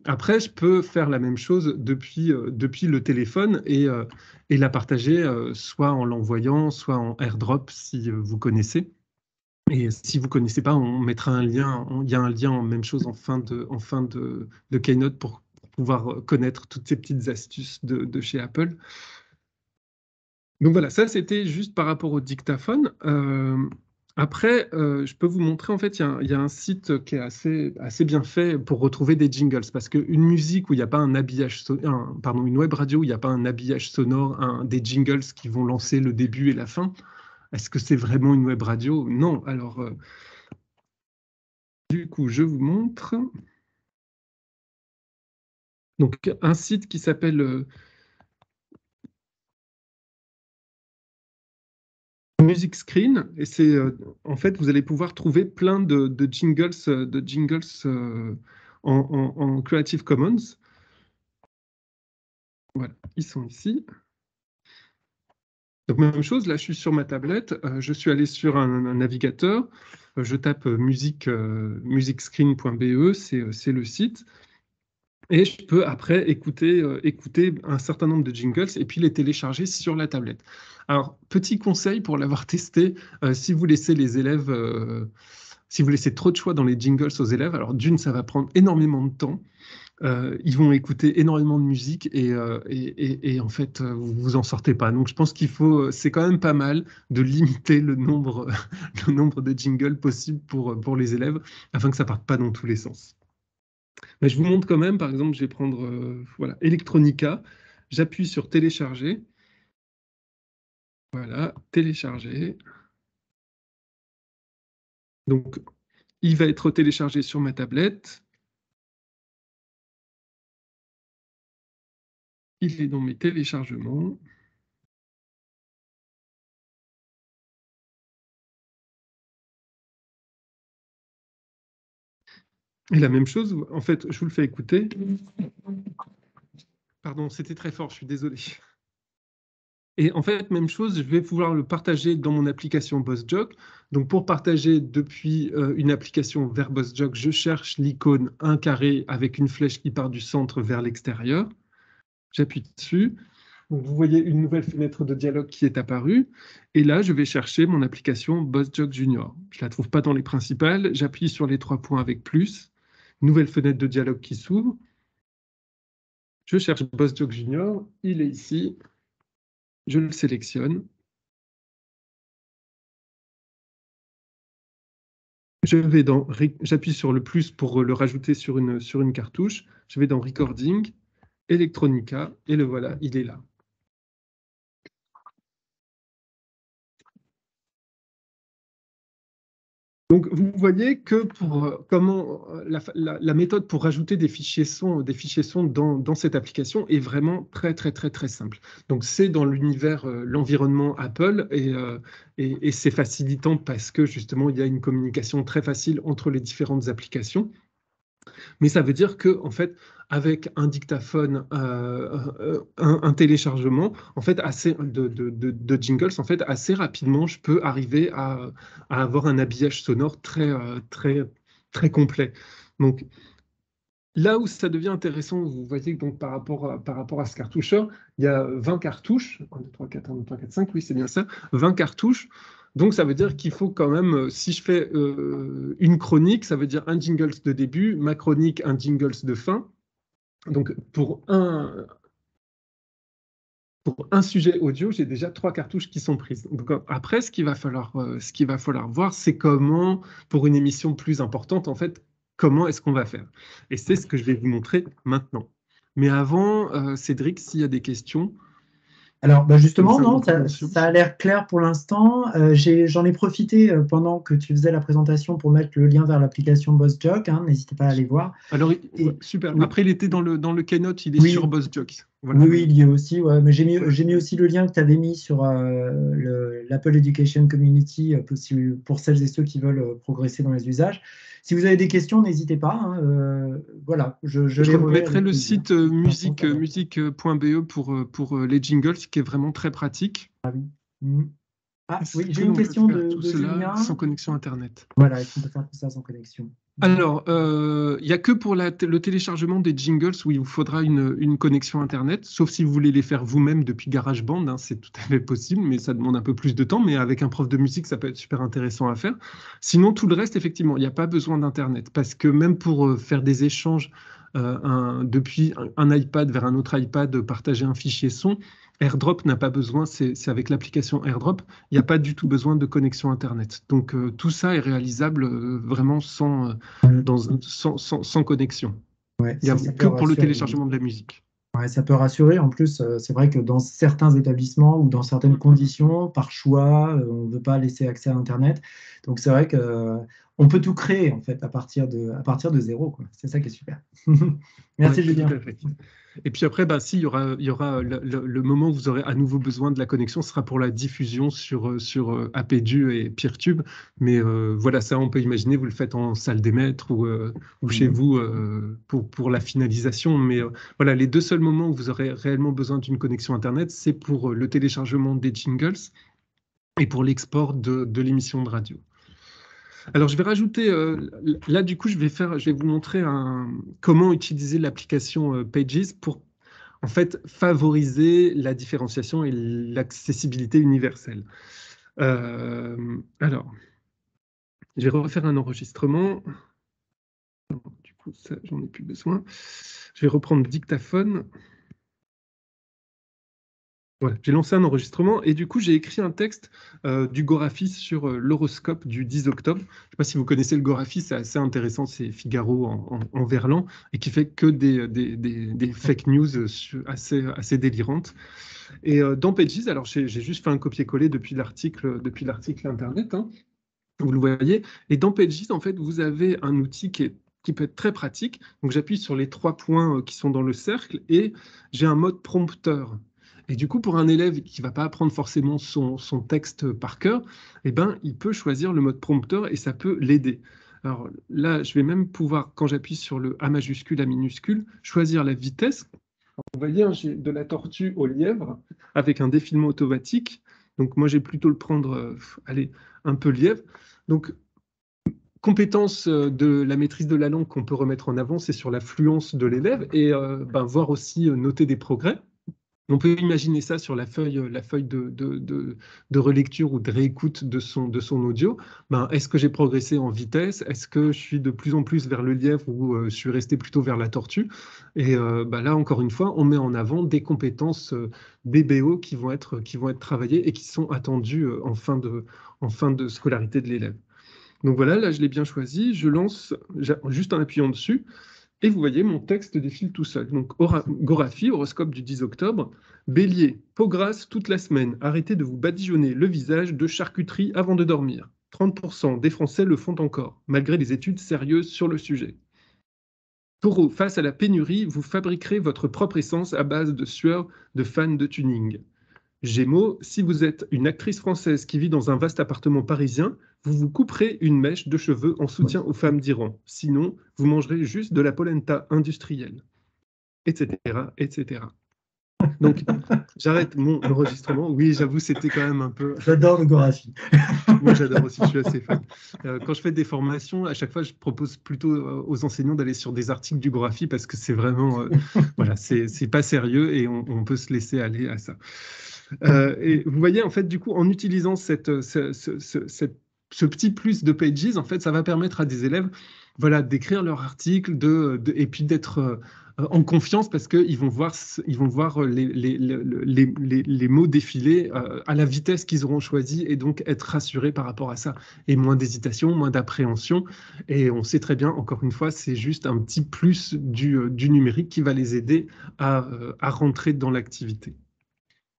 S2: Après, je peux faire la même chose depuis le téléphone et la partager soit en l'envoyant, soit en AirDrop si vous connaissez. Et si vous ne connaissez pas, on mettra un lien. Il y a un lien, même chose en fin de Keynote pour pouvoir connaître toutes ces petites astuces de chez Apple. Donc voilà, ça c'était juste par rapport au dictaphone. Après, je peux vous montrer, en fait, il y a un site qui est assez bien fait pour retrouver des jingles, parce qu'une musique où il n'y a pas un habillage, une web radio où il n'y a pas un habillage sonore, des jingles qui vont lancer le début et la fin, est-ce que c'est vraiment une web radio? Non. Alors, du coup, je vous montre. Donc, un site qui s'appelle Music Screen, et c'est en fait, vous allez pouvoir trouver plein de jingles, en Creative Commons. Voilà, ils sont ici. Donc, même chose, là, je suis sur ma tablette, je suis allé sur un navigateur, je tape musicscreen.be, c'est le site. Et je peux après écouter un certain nombre de jingles et puis les télécharger sur la tablette. Alors, petit conseil pour l'avoir testé, si vous laissez les élèves, si vous laissez trop de choix dans les jingles aux élèves, alors d'une, ça va prendre énormément de temps. Ils vont écouter énormément de musique et en fait, vous vous en sortez pas. Donc, je pense c'est quand même pas mal de limiter le nombre, le nombre de jingles possible pour les élèves afin que ça parte pas dans tous les sens. Mais je vous montre quand même, par exemple, je vais prendre voilà, Electronica, j'appuie sur télécharger, voilà, télécharger. Donc, il va être téléchargé sur ma tablette. Il est dans mes téléchargements. Et la même chose, en fait, je vous le fais écouter. Pardon, c'était très fort, je suis désolé. Et en fait, même chose, je vais pouvoir le partager dans mon application BossJock. Donc, pour partager depuis une application vers BossJock, je cherche l'icône un carré avec une flèche qui part du centre vers l'extérieur. J'appuie dessus. Donc, vous voyez une nouvelle fenêtre de dialogue qui est apparue. Et là, je vais chercher mon application BossJock Junior. Je ne la trouve pas dans les principales. J'appuie sur les 3 points avec plus. Nouvelle fenêtre de dialogue qui s'ouvre. Je cherche BossJock Junior. Il est ici. Je le sélectionne. J'appuie sur le plus pour le rajouter sur une cartouche. Je vais dans Recording, Electronica, et le voilà, il est là. Donc, vous voyez que la méthode pour rajouter des fichiers son dans cette application est vraiment très, très, très, très simple. Donc, c'est dans l'environnement Apple et c'est facilitant parce que justement, il y a une communication très facile entre les différentes applications. Mais ça veut dire que, en fait, avec un dictaphone, un téléchargement, en fait, de jingles, en fait, assez rapidement, je peux arriver à avoir un habillage sonore très, très, très complet. Donc, là où ça devient intéressant, vous voyez que donc par rapport à ce cartoucheur, il y a 20 cartouches, 1, 2, 3, 4, 1, 2, 3, 4, 5, oui, c'est bien ça, 20 cartouches. Donc ça veut dire qu'il faut quand même, si je fais une chronique, ça veut dire un jingle de début, ma chronique, un jingle de fin. Donc pour un sujet audio, j'ai déjà 3 cartouches qui sont prises. Donc, après, ce qu'il va falloir voir, c'est comment, pour une émission plus importante, en fait, comment est-ce qu'on va faire. Et c'est ce que je vais vous montrer maintenant. Mais avant, Cédric, s'il y a des questions.
S1: Alors, justement, non, ça a l'air clair pour l'instant. J'en ai profité pendant que tu faisais la présentation pour mettre le lien vers l'application BossJock. N'hésitez pas à aller voir.
S2: Alors, super. Oui. Après, il était dans le Keynote, il est sur BossJock.
S1: Voilà. Oui, il y est aussi. Ouais, mais j'ai mis aussi le lien que tu avais mis sur l'Apple Education Community pour celles et ceux qui veulent progresser dans les usages. Si vous avez des questions, n'hésitez pas. Voilà, je
S2: remettrai le site musique.be pour les jingles, qui est vraiment très pratique.
S1: Ah oui. Ah oui, j'ai une question de Julien.
S2: Sans connexion Internet.
S1: Voilà, est-ce qu'on peut faire tout ça sans connexion?
S2: Alors, il n'y a que pour le téléchargement des jingles où il vous faudra une connexion Internet, sauf si vous voulez les faire vous-même depuis GarageBand, c'est tout à fait possible, mais ça demande un peu plus de temps, mais avec un prof de musique, ça peut être super intéressant à faire. Sinon, tout le reste, effectivement, il n'y a pas besoin d'Internet, parce que même pour faire des échanges depuis un iPad vers un autre iPad, partager un fichier son, AirDrop n'a pas besoin, c'est avec l'application AirDrop, il n'y a pas du tout besoin de connexion Internet. Donc tout ça est réalisable vraiment sans connexion.
S1: Ouais,
S2: il n'y a que pour le téléchargement de la musique.
S1: Ouais, ça peut rassurer. En plus, c'est vrai que dans certains établissements ou dans certaines conditions, par choix, on ne veut pas laisser accès à Internet. Donc c'est vrai qu'on peut tout créer en fait à partir de zéro. C'est ça qui est super. Merci Julien.
S2: Et puis après, il y aura le moment où vous aurez à nouveau besoin de la connexion, ce sera pour la diffusion sur APDU et PeerTube. Mais voilà, ça, on peut imaginer, vous le faites en salle des maîtres ou chez vous pour la finalisation. Mais voilà, les deux seuls moments où vous aurez réellement besoin d'une connexion Internet, c'est pour le téléchargement des jingles et pour l'export de l'émission de radio. Alors, je vais rajouter, là, du coup, je vais vous montrer comment utiliser l'application Pages pour, en fait, favoriser la différenciation et l'accessibilité universelle. Alors, je vais refaire un enregistrement. Du coup, ça, j'en ai plus besoin. Je vais reprendre le dictaphone. Voilà, j'ai lancé un enregistrement et du coup, j'ai écrit un texte du Gorafi sur l'horoscope du 10 octobre. Je ne sais pas si vous connaissez le Gorafi, c'est assez intéressant, c'est Figaro en verlan et qui fait que des fake news assez délirantes. Et dans Pages, alors j'ai juste fait un copier-coller depuis l'article internet, hein, vous le voyez. Et dans Pages, en fait, vous avez un outil qui peut être très pratique. Donc j'appuie sur les 3 points qui sont dans le cercle et j'ai un mode prompteur. Et du coup, pour un élève qui ne va pas apprendre forcément son texte par cœur, eh ben, il peut choisir le mode prompteur et ça peut l'aider. Alors là, je vais même pouvoir, quand j'appuie sur le A majuscule, A minuscule, choisir la vitesse. Vous voyez, hein, j'ai de la tortue au lièvre avec un défilement automatique. Donc moi, j'ai plutôt le prendre, allez, un peu lièvre. Donc, compétence de la maîtrise de la langue qu'on peut remettre en avant, c'est sur la fluence de l'élève et voir aussi noter des progrès. On peut imaginer ça sur la feuille de relecture ou de réécoute de son audio. Est-ce que j'ai progressé en vitesse? Est-ce que je suis de plus en plus vers le lièvre ou je suis resté plutôt vers la tortue? Et là, encore une fois, on met en avant des compétences BBO qui vont être travaillées et qui sont attendues en fin de scolarité de l'élève. Donc voilà, là, je l'ai bien choisi. Je lance juste en appuyant dessus. Et vous voyez, mon texte défile tout seul. Donc, Gorafi, horoscope du 10 octobre. Bélier, peau grasse toute la semaine. Arrêtez de vous badigeonner le visage de charcuterie avant de dormir. 30% des Français le font encore, malgré les études sérieuses sur le sujet. Taureau, face à la pénurie, vous fabriquerez votre propre essence à base de sueur de fans de tuning. Gémeaux, si vous êtes une actrice française qui vit dans un vaste appartement parisien, vous vous couperez une mèche de cheveux en soutien aux femmes d'Iran. Sinon, vous mangerez juste de la polenta industrielle, etc., etc. Donc, j'arrête mon enregistrement. Oui, j'avoue, c'était quand même un peu...
S1: J'adore le Gorafi.
S2: Moi, j'adore aussi, je suis assez fan. Quand je fais des formations, à chaque fois, je propose plutôt aux enseignants d'aller sur des articles du Gorafi parce que c'est vraiment... voilà, c'est pas sérieux et on peut se laisser aller à ça. Et vous voyez, en fait, du coup, en utilisant ce petit plus de Pages, en fait, ça va permettre à des élèves, voilà, d'écrire leur article et puis d'être en confiance parce qu'ils vont voir les mots défiler à la vitesse qu'ils auront choisi et donc être rassurés par rapport à ça. Et moins d'hésitation, moins d'appréhension. Et on sait très bien, encore une fois, c'est juste un petit plus du numérique qui va les aider à rentrer dans l'activité.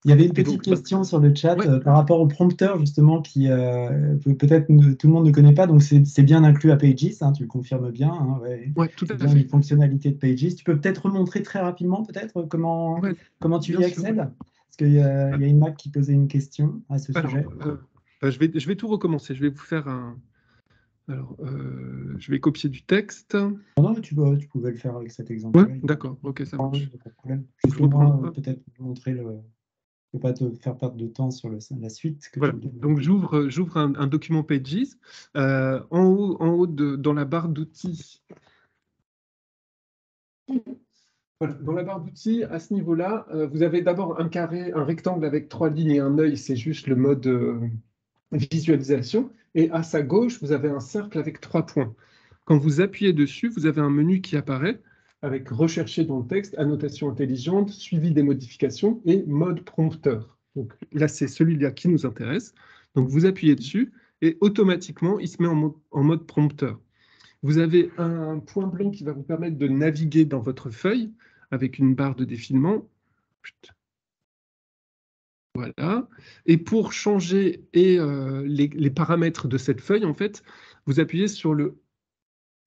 S1: Il y avait une
S2: Et
S1: petite
S2: donc,
S1: question sur le chat
S2: ouais,
S1: par rapport au prompteur, justement, qui peut-être tout le monde ne connaît pas. Donc, c'est bien inclus à Pages, hein, tu le confirmes bien. Hein, ouais.
S2: ouais, tout
S1: C'est
S2: à
S1: bien
S2: fait.
S1: une fonctionnalité de Pages. Tu peux peut-être remontrer très rapidement, peut-être,
S2: Ouais,
S1: comment tu
S2: bien
S1: y
S2: sûr.
S1: accèdes? Parce qu'il y a une Mac qui posait une question à ce
S2: Alors,
S1: sujet.
S2: je vais tout recommencer. Je vais vous faire un. Alors, je vais copier du texte.
S1: Non, mais tu pouvais le faire avec cet
S2: Ouais,
S1: exemple-là. Il
S2: d'accord, ok, ça
S1: n'y
S2: marche.
S1: a pas de problème.
S2: Donc,
S1: Juste
S2: je
S1: au
S2: reprends.
S1: moins,
S2: Hop,
S1: peut-être montrer le. Je ne veux pas te faire perdre de temps sur la suite que tu
S2: voilà.
S1: veux
S2: Donc,
S1: développer.
S2: j'ouvre un document Pages. En haut dans la barre d'outils. Voilà, dans la barre d'outils, à ce niveau-là, vous avez d'abord un carré, un rectangle avec 3 lignes et un œil, c'est juste le mode visualisation. Et à sa gauche, vous avez un cercle avec 3 points. Quand vous appuyez dessus, vous avez un menu qui apparaît avec rechercher dans le texte, annotation intelligente, suivi des modifications et mode prompteur. Donc là, c'est celui-là qui nous intéresse. Donc vous appuyez dessus et automatiquement, il se met en mode prompteur. Vous avez un point blanc qui va vous permettre de naviguer dans votre feuille avec une barre de défilement. Voilà. Et pour changer les paramètres de cette feuille, en fait, vous appuyez sur le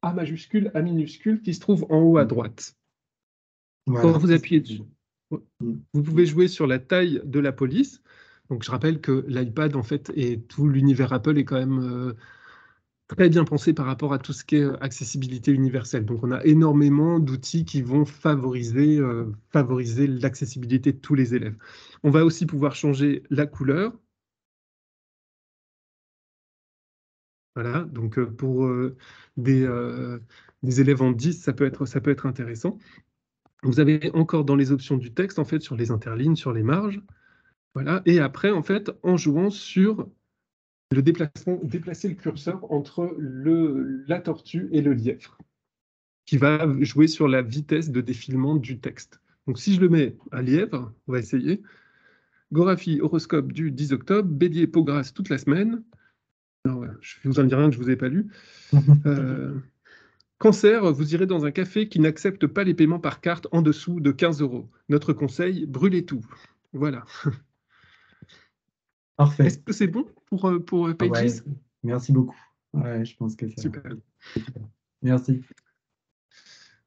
S2: A majuscule, A minuscule qui se trouve en haut à droite. Quand
S1: Voilà.
S2: vous appuyez dessus, vous pouvez jouer sur la taille de la police. Donc, je rappelle que l'iPad, en fait, et tout l'univers Apple est quand même très bien pensé par rapport à tout ce qui est accessibilité universelle. Donc, on a énormément d'outils qui vont favoriser l'accessibilité de tous les élèves. On va aussi pouvoir changer la couleur. Voilà, donc pour des, euh, des élèves en 10, ça peut être intéressant. Vous avez encore dans les options du texte, en fait, sur les interlignes, sur les marges. Voilà. Et après, en fait, en jouant sur le déplacement, déplacer le curseur entre la tortue et le lièvre, qui va jouer sur la vitesse de défilement du texte. Donc si je le mets à lièvre, on va essayer. Goraphie, horoscope du 10 octobre, Bélier, peau grasse toute la semaine. Alors, ouais, je vous en dis rien que je ne vous ai pas lu. Cancer, vous irez dans un café qui n'accepte pas les paiements par carte en dessous de 15 euros. Notre conseil, brûlez tout. Voilà.
S1: Parfait.
S2: Est-ce que c'est bon pour
S1: Ah ouais,
S2: Pages?
S1: merci beaucoup. Ouais, je pense que ça.
S2: Super.
S1: Merci.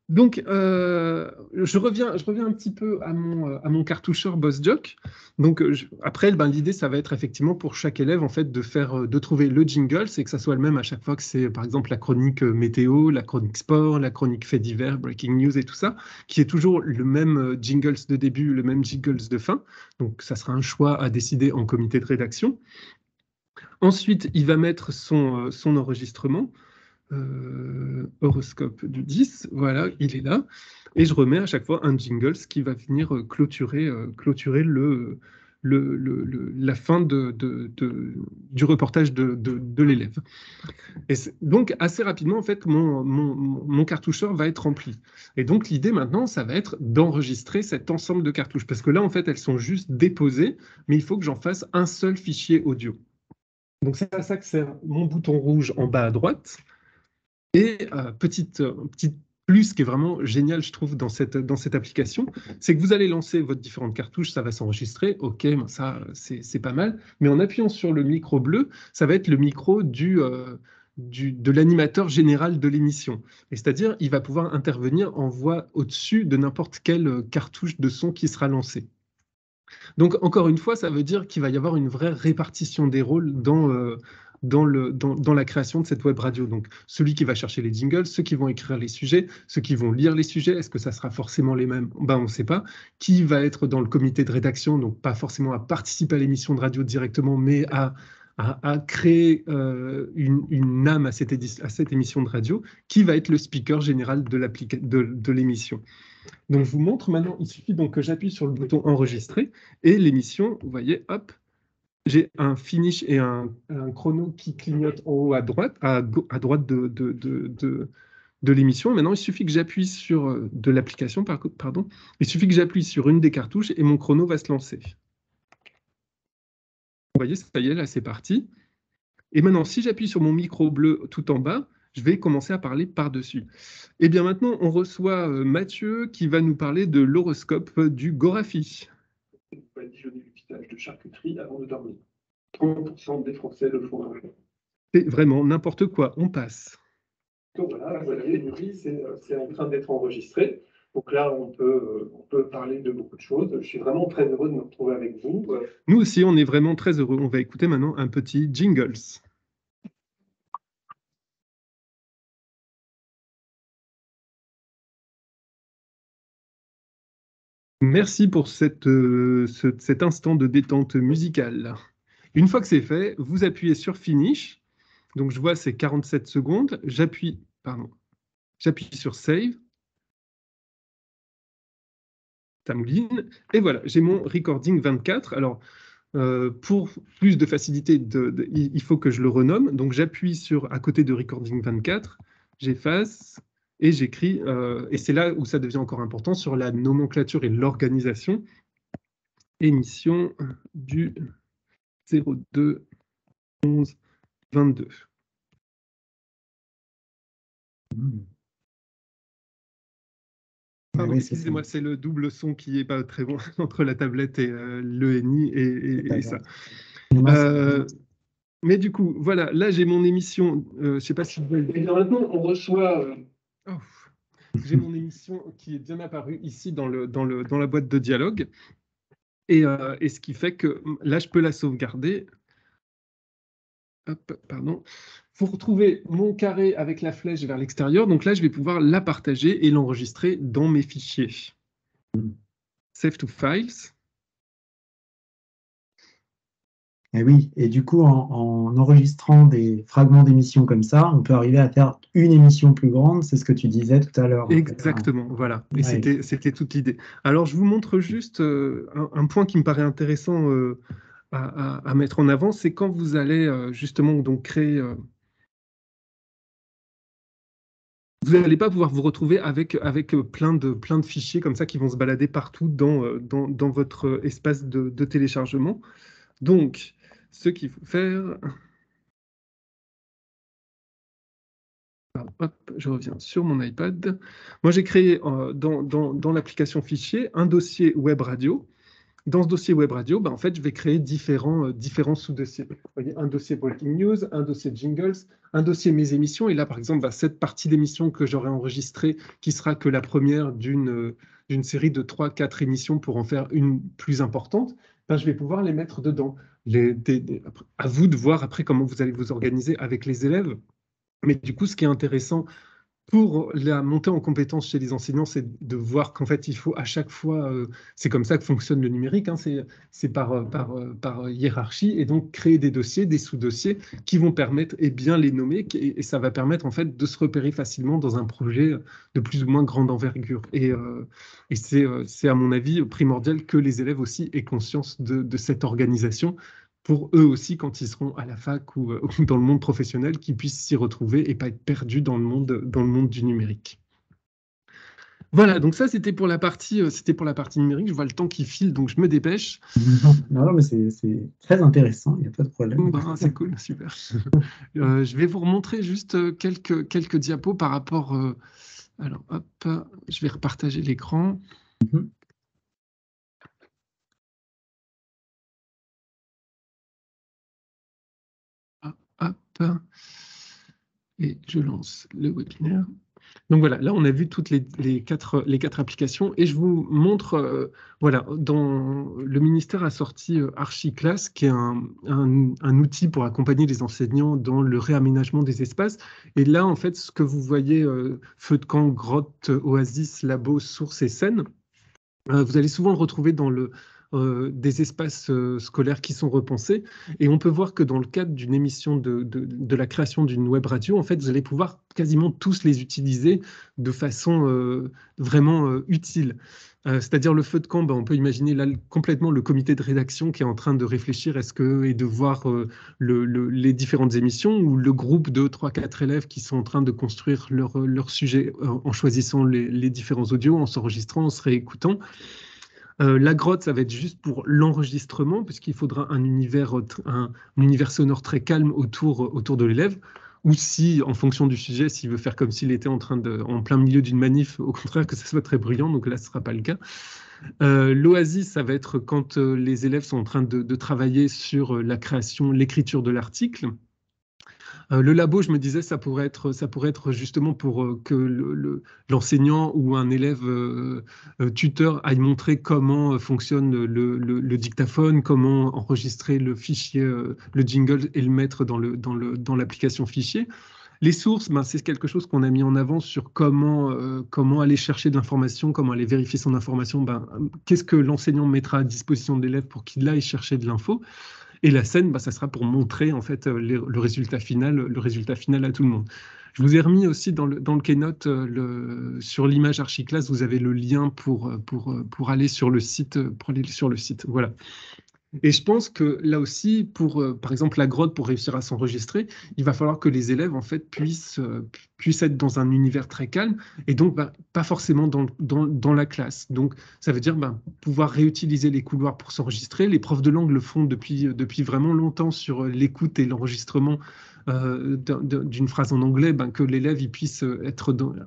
S2: Donc, je reviens un petit peu à mon cartoucheur BossJock. Donc, après, ben, l'idée, ça va être effectivement pour chaque élève, en fait, de trouver le jingle, c'est que ça soit le même à chaque fois que c'est, par exemple, la chronique météo, la chronique sport, la chronique fait divers, breaking news et tout ça, qui est toujours le même jingles de début, le même jingles de fin. Donc, ça sera un choix à décider en comité de rédaction. Ensuite, il va mettre son enregistrement. Horoscope du 10, voilà, il est là. Et je remets à chaque fois un jingle qui va venir clôturer la fin du reportage de l'élève. Et donc, assez rapidement, en fait, mon cartoucheur va être rempli. Et donc, l'idée maintenant, ça va être d'enregistrer cet ensemble de cartouches. Parce que là, en fait, elles sont juste déposées, mais il faut que j'en fasse un seul fichier audio. Donc, c'est à ça que sert mon bouton rouge en bas à droite. Et petite plus qui est vraiment génial, je trouve, dans cette application, c'est que vous allez lancer votre différentes cartouches, ça va s'enregistrer, ok, ben ça c'est pas mal, mais en appuyant sur le micro bleu, ça va être le micro de l'animateur général de l'émission. Et c'est-à-dire, il va pouvoir intervenir en voix au-dessus de n'importe quelle cartouche de son qui sera lancée. Donc, encore une fois, ça veut dire qu'il va y avoir une vraie répartition des rôles dans la création de cette web radio. Donc, celui qui va chercher les jingles, ceux qui vont écrire les sujets, ceux qui vont lire les sujets, est-ce que ça sera forcément les mêmes? Ben, on ne sait pas. Qui va être dans le comité de rédaction, donc pas forcément à participer à l'émission de radio directement, mais à créer une âme à cette émission de radio, qui va être le speaker général de l'émission. Donc, je vous montre maintenant, il suffit donc que j'appuie sur le bouton enregistrer et l'émission, vous voyez, hop, j'ai un finish et un chrono qui clignote en haut à droite, à droite de l'émission. Maintenant, il suffit que j'appuie sur de l'application, pardon, il suffit que j'appuie sur une des cartouches et mon chrono va se lancer. Vous voyez, ça y est, là, c'est parti. Et maintenant, si j'appuie sur mon micro bleu tout en bas, je vais commencer à parler par-dessus. Et bien maintenant, on reçoit Mathieu qui va nous parler de l'horoscope du Gorafi.
S3: On va dijonner le pistage de charcuterie avant de dormir. 30% des Français le font.
S2: C'est vraiment n'importe quoi, on passe.
S3: Donc voilà, la pénurie, c'est en train d'être enregistré. Donc là, on peut parler de beaucoup de choses. Je suis vraiment très heureux de me retrouver avec vous.
S2: Nous aussi, on est vraiment très heureux. On va écouter maintenant un petit jingles. Merci pour cet instant de détente musicale. Une fois que c'est fait, vous appuyez sur Finish. Donc je vois c'est 47 secondes. J'appuie sur Save. Ça mouline. Et voilà, j'ai mon recording 24. Alors, pour plus de facilité, il faut que je le renomme. Donc j'appuie à côté de recording 24, j'efface et j'écris. Et c'est là où ça devient encore important sur la nomenclature et l'organisation. Émission du 02 11 22. Pardon,
S1: Oui,
S2: excusez-moi, c'est le double son qui n'est pas très bon entre la tablette et l'ENI et ça. Mais du coup, voilà, là j'ai mon émission. Je ne sais pas si vous voyez.
S3: Et bien maintenant, on reçoit.
S2: Oh, j'ai mon émission qui est bien apparue ici dans la boîte de dialogue. Et ce qui fait que là, je peux la sauvegarder. Hop, pardon. Vous retrouvez mon carré avec la flèche vers l'extérieur. Donc là, je vais pouvoir la partager et l'enregistrer dans mes fichiers. Save to Files.
S1: Et oui, et du coup, en enregistrant des fragments d'émissions comme ça, on peut arriver à faire une émission plus grande, c'est ce que tu disais tout à l'heure, en fait, hein.
S2: Exactement, voilà. Et
S1: Ouais.
S2: c'était toute l'idée. Alors, je vous montre juste un point qui me paraît intéressant à mettre en avant, c'est quand vous allez justement donc créer. Vous n'allez pas pouvoir vous retrouver avec plein de fichiers comme ça qui vont se balader partout dans votre espace de téléchargement. Donc, ce qu'il faut faire. Alors, hop, je reviens sur mon iPad. Moi, j'ai créé dans l'application fichier un dossier web radio. Dans ce dossier web radio, en fait, je vais créer différents sous-dossiers. Vous voyez, un dossier Breaking News, un dossier Jingles, un dossier Mes émissions. Et là, par exemple, cette partie d'émission que j'aurai enregistrée, qui sera que la première d'une série de 3-4 émissions pour en faire une plus importante, je vais pouvoir les mettre dedans. À vous de voir après comment vous allez vous organiser avec les élèves. Mais du coup, ce qui est intéressant pour la montée en compétence chez les enseignants, c'est de voir qu'en fait, il faut à chaque fois, c'est comme ça que fonctionne le numérique, hein, c'est par hiérarchie, et donc créer des dossiers, des sous-dossiers qui vont permettre, et bien les nommer, et ça va permettre en fait de se repérer facilement dans un projet de plus ou moins grande envergure. Et c'est à mon avis primordial que les élèves aussi aient conscience de cette organisation pour eux aussi, quand ils seront à la fac ou dans le monde professionnel, qu'ils puissent s'y retrouver et pas être perdus dans le monde du numérique. Voilà, donc ça, c'était pour la partie numérique. Je vois le temps qui file, donc je me dépêche.
S1: Non, mais c'est très intéressant, il n'y a pas de problème.
S2: C'est cool, super. Je vais vous remontrer juste quelques diapos par rapport... alors, hop, je vais repartager l'écran.
S1: Mhm.
S2: Hop, et je lance le webinaire. Donc voilà, là on a vu toutes les quatre applications et je vous montre, voilà, le ministère a sorti Archiclass, qui est un outil pour accompagner les enseignants dans le réaménagement des espaces. Et là, en fait, ce que vous voyez, feu de camp, grotte, oasis, labo, source et scène, vous allez souvent le retrouver dans des espaces scolaires qui sont repensés. Et on peut voir que dans le cadre d'une émission de la création d'une web radio, en fait, vous allez pouvoir quasiment tous les utiliser de façon vraiment utile. C'est-à-dire le feu de camp, on peut imaginer là complètement le comité de rédaction qui est en train de réfléchir et de voir les différentes émissions, ou le groupe de 3-4 élèves qui sont en train de construire leur sujet en choisissant les différents audios, en s'enregistrant, en se réécoutant. La grotte, ça va être juste pour l'enregistrement, puisqu'il faudra un univers sonore très calme autour de l'élève. Ou si, en fonction du sujet, s'il veut faire comme s'il était en plein milieu d'une manif, au contraire, que ça soit très bruyant, donc là, ce ne sera pas le cas. L'oasis, ça va être quand les élèves sont en train de travailler sur la création, l'écriture de l'article. Le labo, je me disais, ça pourrait être justement pour que l'enseignant ou un élève tuteur aille montrer comment fonctionne le dictaphone, comment enregistrer le fichier, le jingle, et le mettre dans l'application fichier. Les sources, c'est quelque chose qu'on a mis en avant sur comment aller chercher de l'information, comment aller vérifier son information. Qu'est-ce que l'enseignant mettra à disposition de l'élève pour qu'il aille chercher de l'info. Et la scène, ça sera pour montrer en fait le résultat final à tout le monde. Je vous ai remis aussi dans le Keynote sur l'image Archiclass, vous avez le lien pour aller sur le site, Voilà. Et je pense que là aussi, par exemple, la grotte, pour réussir à s'enregistrer, il va falloir que les élèves en fait puissent être dans un univers très calme, et donc pas forcément dans la classe. Donc ça veut dire pouvoir réutiliser les couloirs pour s'enregistrer. Les profs de langue le font depuis vraiment longtemps sur l'écoute et l'enregistrement d'une phrase en anglais, que l'élève il puisse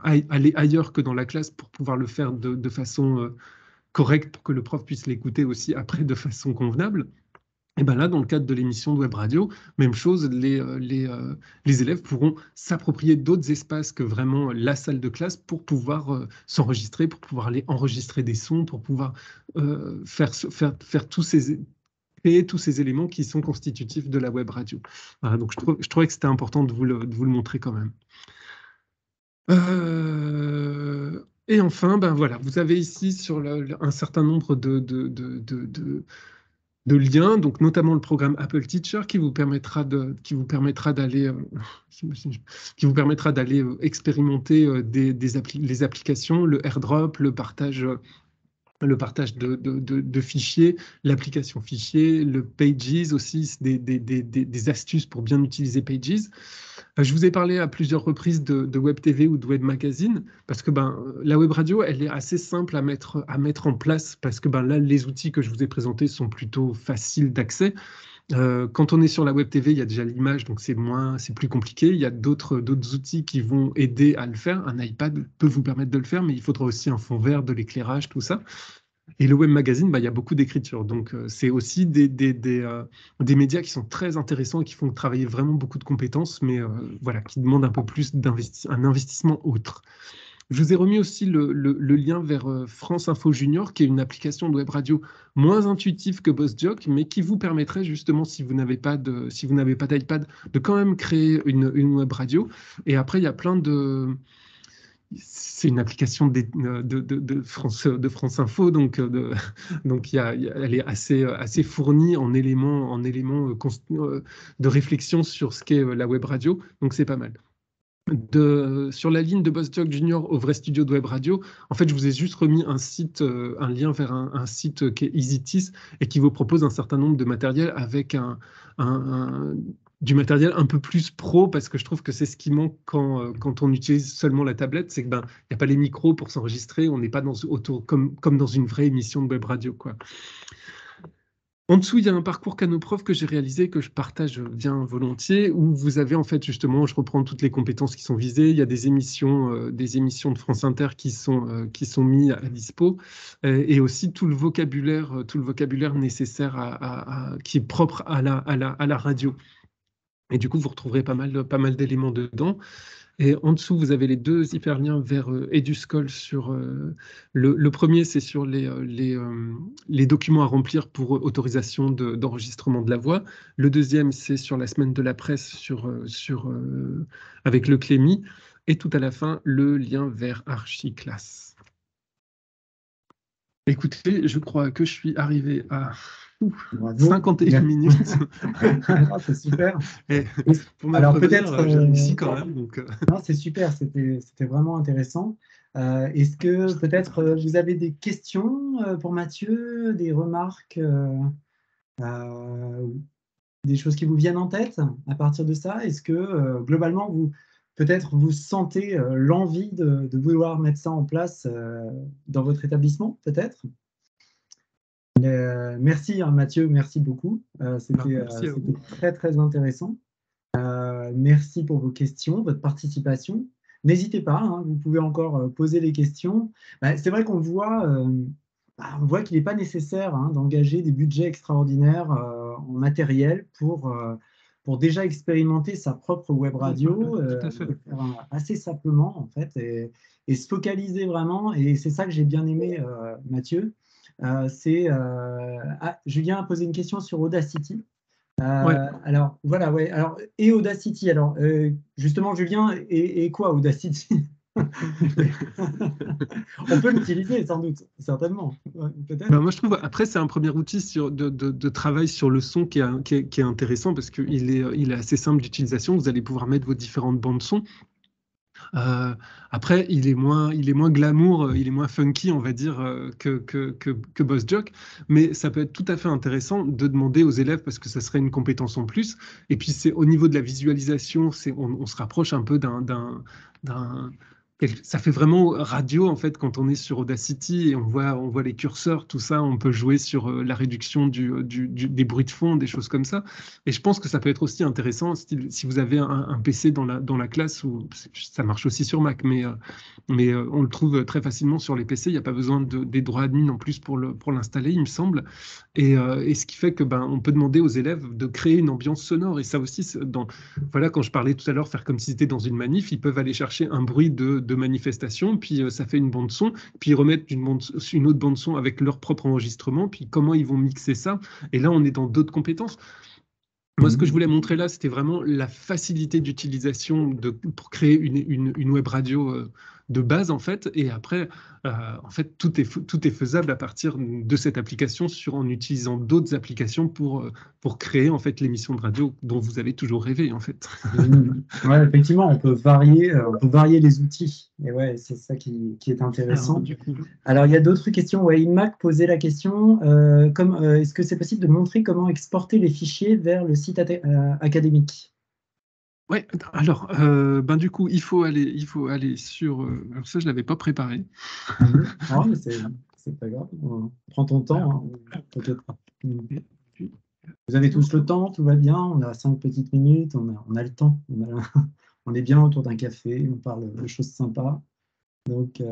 S2: aller ailleurs que dans la classe pour pouvoir le faire de façon correct, pour que le prof puisse l'écouter aussi après de façon convenable. Et là, dans le cadre de l'émission de web radio, même chose, les élèves pourront s'approprier d'autres espaces que vraiment la salle de classe pour pouvoir s'enregistrer, pour pouvoir aller enregistrer des sons, pour pouvoir faire créer tous ces éléments qui sont constitutifs de la web radio. Voilà, donc je trouvais que c'était important de vous le montrer quand même. Et enfin, voilà, vous avez ici sur un certain nombre liens, donc notamment le programme Apple Teacher qui vous permettra d'aller expérimenter les applications, le AirDrop, le partage de fichiers, l'application fichier, le Pages aussi, des astuces pour bien utiliser Pages. Je vous ai parlé à plusieurs reprises de Web TV ou de Web Magazine, parce que la web radio, elle est assez simple à mettre en place, parce que là, les outils que je vous ai présentés sont plutôt faciles d'accès. Quand on est sur la Web TV, il y a déjà l'image, donc c'est plus compliqué. Il y a d'autres outils qui vont aider à le faire. Un iPad peut vous permettre de le faire, mais il faudra aussi un fond vert, de l'éclairage, tout ça. Et le web magazine, il y a beaucoup d'écriture. Donc, c'est aussi des médias qui sont très intéressants et qui font travailler vraiment beaucoup de compétences, mais voilà, qui demandent un peu plus un investissement autre. Je vous ai remis aussi le lien vers France Info Junior, qui est une application de web radio moins intuitive que BossJock, mais qui vous permettrait justement, si vous n'avez pas d'iPad, de quand même créer une web radio. Et après, il y a plein de... C'est une application de France Info, donc elle est assez fournie en éléments de réflexion sur ce qu'est la web radio, donc c'est pas mal. Sur la ligne de BossJock Junior au vrai studio de web radio, en fait, je vous ai juste remis un lien vers un site qui est EasyTis et qui vous propose un certain nombre de matériel avec du matériel un peu plus pro, parce que je trouve que c'est ce qui manque quand on utilise seulement la tablette, c'est que il n'y a pas les micros pour s'enregistrer, on n'est pas comme dans une vraie émission de web radio, quoi. En dessous, il y a un parcours Canoprof que j'ai réalisé, que je partage bien volontiers, où vous avez en fait justement, je reprends toutes les compétences qui sont visées. Il y a des émissions de France Inter qui sont mis à dispo, et aussi tout le vocabulaire nécessaire qui est propre à la radio. Et du coup, vous retrouverez pas mal d'éléments dedans. Et en dessous, vous avez les deux hyperliens vers Eduscol. Le premier, c'est sur les documents à remplir pour autorisation d'enregistrement de la voix. Le deuxième, c'est sur la semaine de la presse avec le Clémy. Et tout à la fin, le lien vers Archiclass. Écoutez, je crois que je suis arrivé à 51 minutes.
S1: C'est super.
S2: Et pour ma
S1: Alors
S2: première,
S1: peut-être
S2: j'ai réussi quand même. Donc,
S1: Non, c'est super, c'était vraiment intéressant. Est-ce que peut-être vous avez des questions pour Mathieu, des remarques, des choses qui vous viennent en tête à partir de ça? Est-ce que globalement, peut-être vous sentez l'envie de vouloir mettre ça en place dans votre établissement, peut-être? Merci Mathieu, merci beaucoup. C'était très très intéressant. Merci pour vos questions, votre participation. N'hésitez pas, hein, vous pouvez encore poser des questions. C'est vrai qu'on voit qu'il n'est pas nécessaire d'engager des budgets extraordinaires en matériel pour déjà expérimenter sa propre web radio, assez simplement en fait, et se focaliser vraiment. Et c'est ça que j'ai bien aimé, Mathieu. Julien a posé une question sur Audacity. Alors, voilà, ouais. Alors, et Audacity, alors, justement, Julien, et quoi Audacity? On peut l'utiliser, sans doute, certainement. Peut-être.
S2: Moi, je trouve, après, c'est un premier outil de travail sur le son qui est intéressant, parce qu'il est assez simple d'utilisation. Vous allez pouvoir mettre vos différentes bandes son. Après, il est moins glamour, il est moins funky, on va dire, que BossJock, mais ça peut être tout à fait intéressant de demander aux élèves, parce que ça serait une compétence en plus. Et puis, c'est au niveau de la visualisation, on se rapproche un peu ça fait vraiment radio en fait quand on est sur Audacity et on voit les curseurs, tout ça, on peut jouer sur la réduction des bruits de fond, des choses comme ça. Et je pense que ça peut être aussi intéressant si vous avez un PC dans la classe, ou ça marche aussi sur Mac, mais on le trouve très facilement sur les PC. Il n'y a pas besoin des droits admin en plus pour l'installer, il me semble. Et ce qui fait que on peut demander aux élèves de créer une ambiance sonore. Et ça aussi, voilà, quand je parlais tout à l'heure, faire comme si c'était dans une manif, ils peuvent aller chercher un bruit de manifestation, puis ça fait une bande son, puis ils remettent une autre bande son avec leur propre enregistrement, puis comment ils vont mixer ça. Et là, on est dans d'autres compétences. Moi, ce que je voulais montrer là, c'était vraiment la facilité d'utilisation pour créer une web radio de base, en fait. Et après, en fait, tout est faisable à partir de cette application en utilisant d'autres applications pour créer, en fait, l'émission de radio dont vous avez toujours rêvé, en fait.
S1: Ouais, effectivement, on peut varier les outils. Et ouais, c'est ça qui est intéressant.
S2: Alors, du coup,
S1: Alors, il y a d'autres questions. Ouais, InMac posait la question, est-ce que c'est possible de montrer comment exporter les fichiers vers le site académique?
S2: ouais, alors, du coup, il faut aller sur. Alors ça, je l'avais pas préparé.
S1: Non, mais c'est pas grave. Prends ton temps, hein, t'inquiète pas.
S2: Et puis,
S1: Vous avez tous le temps, tout va bien. On a 5 petites minutes, on a le temps. On est bien autour d'un café, on parle de choses sympas. Donc,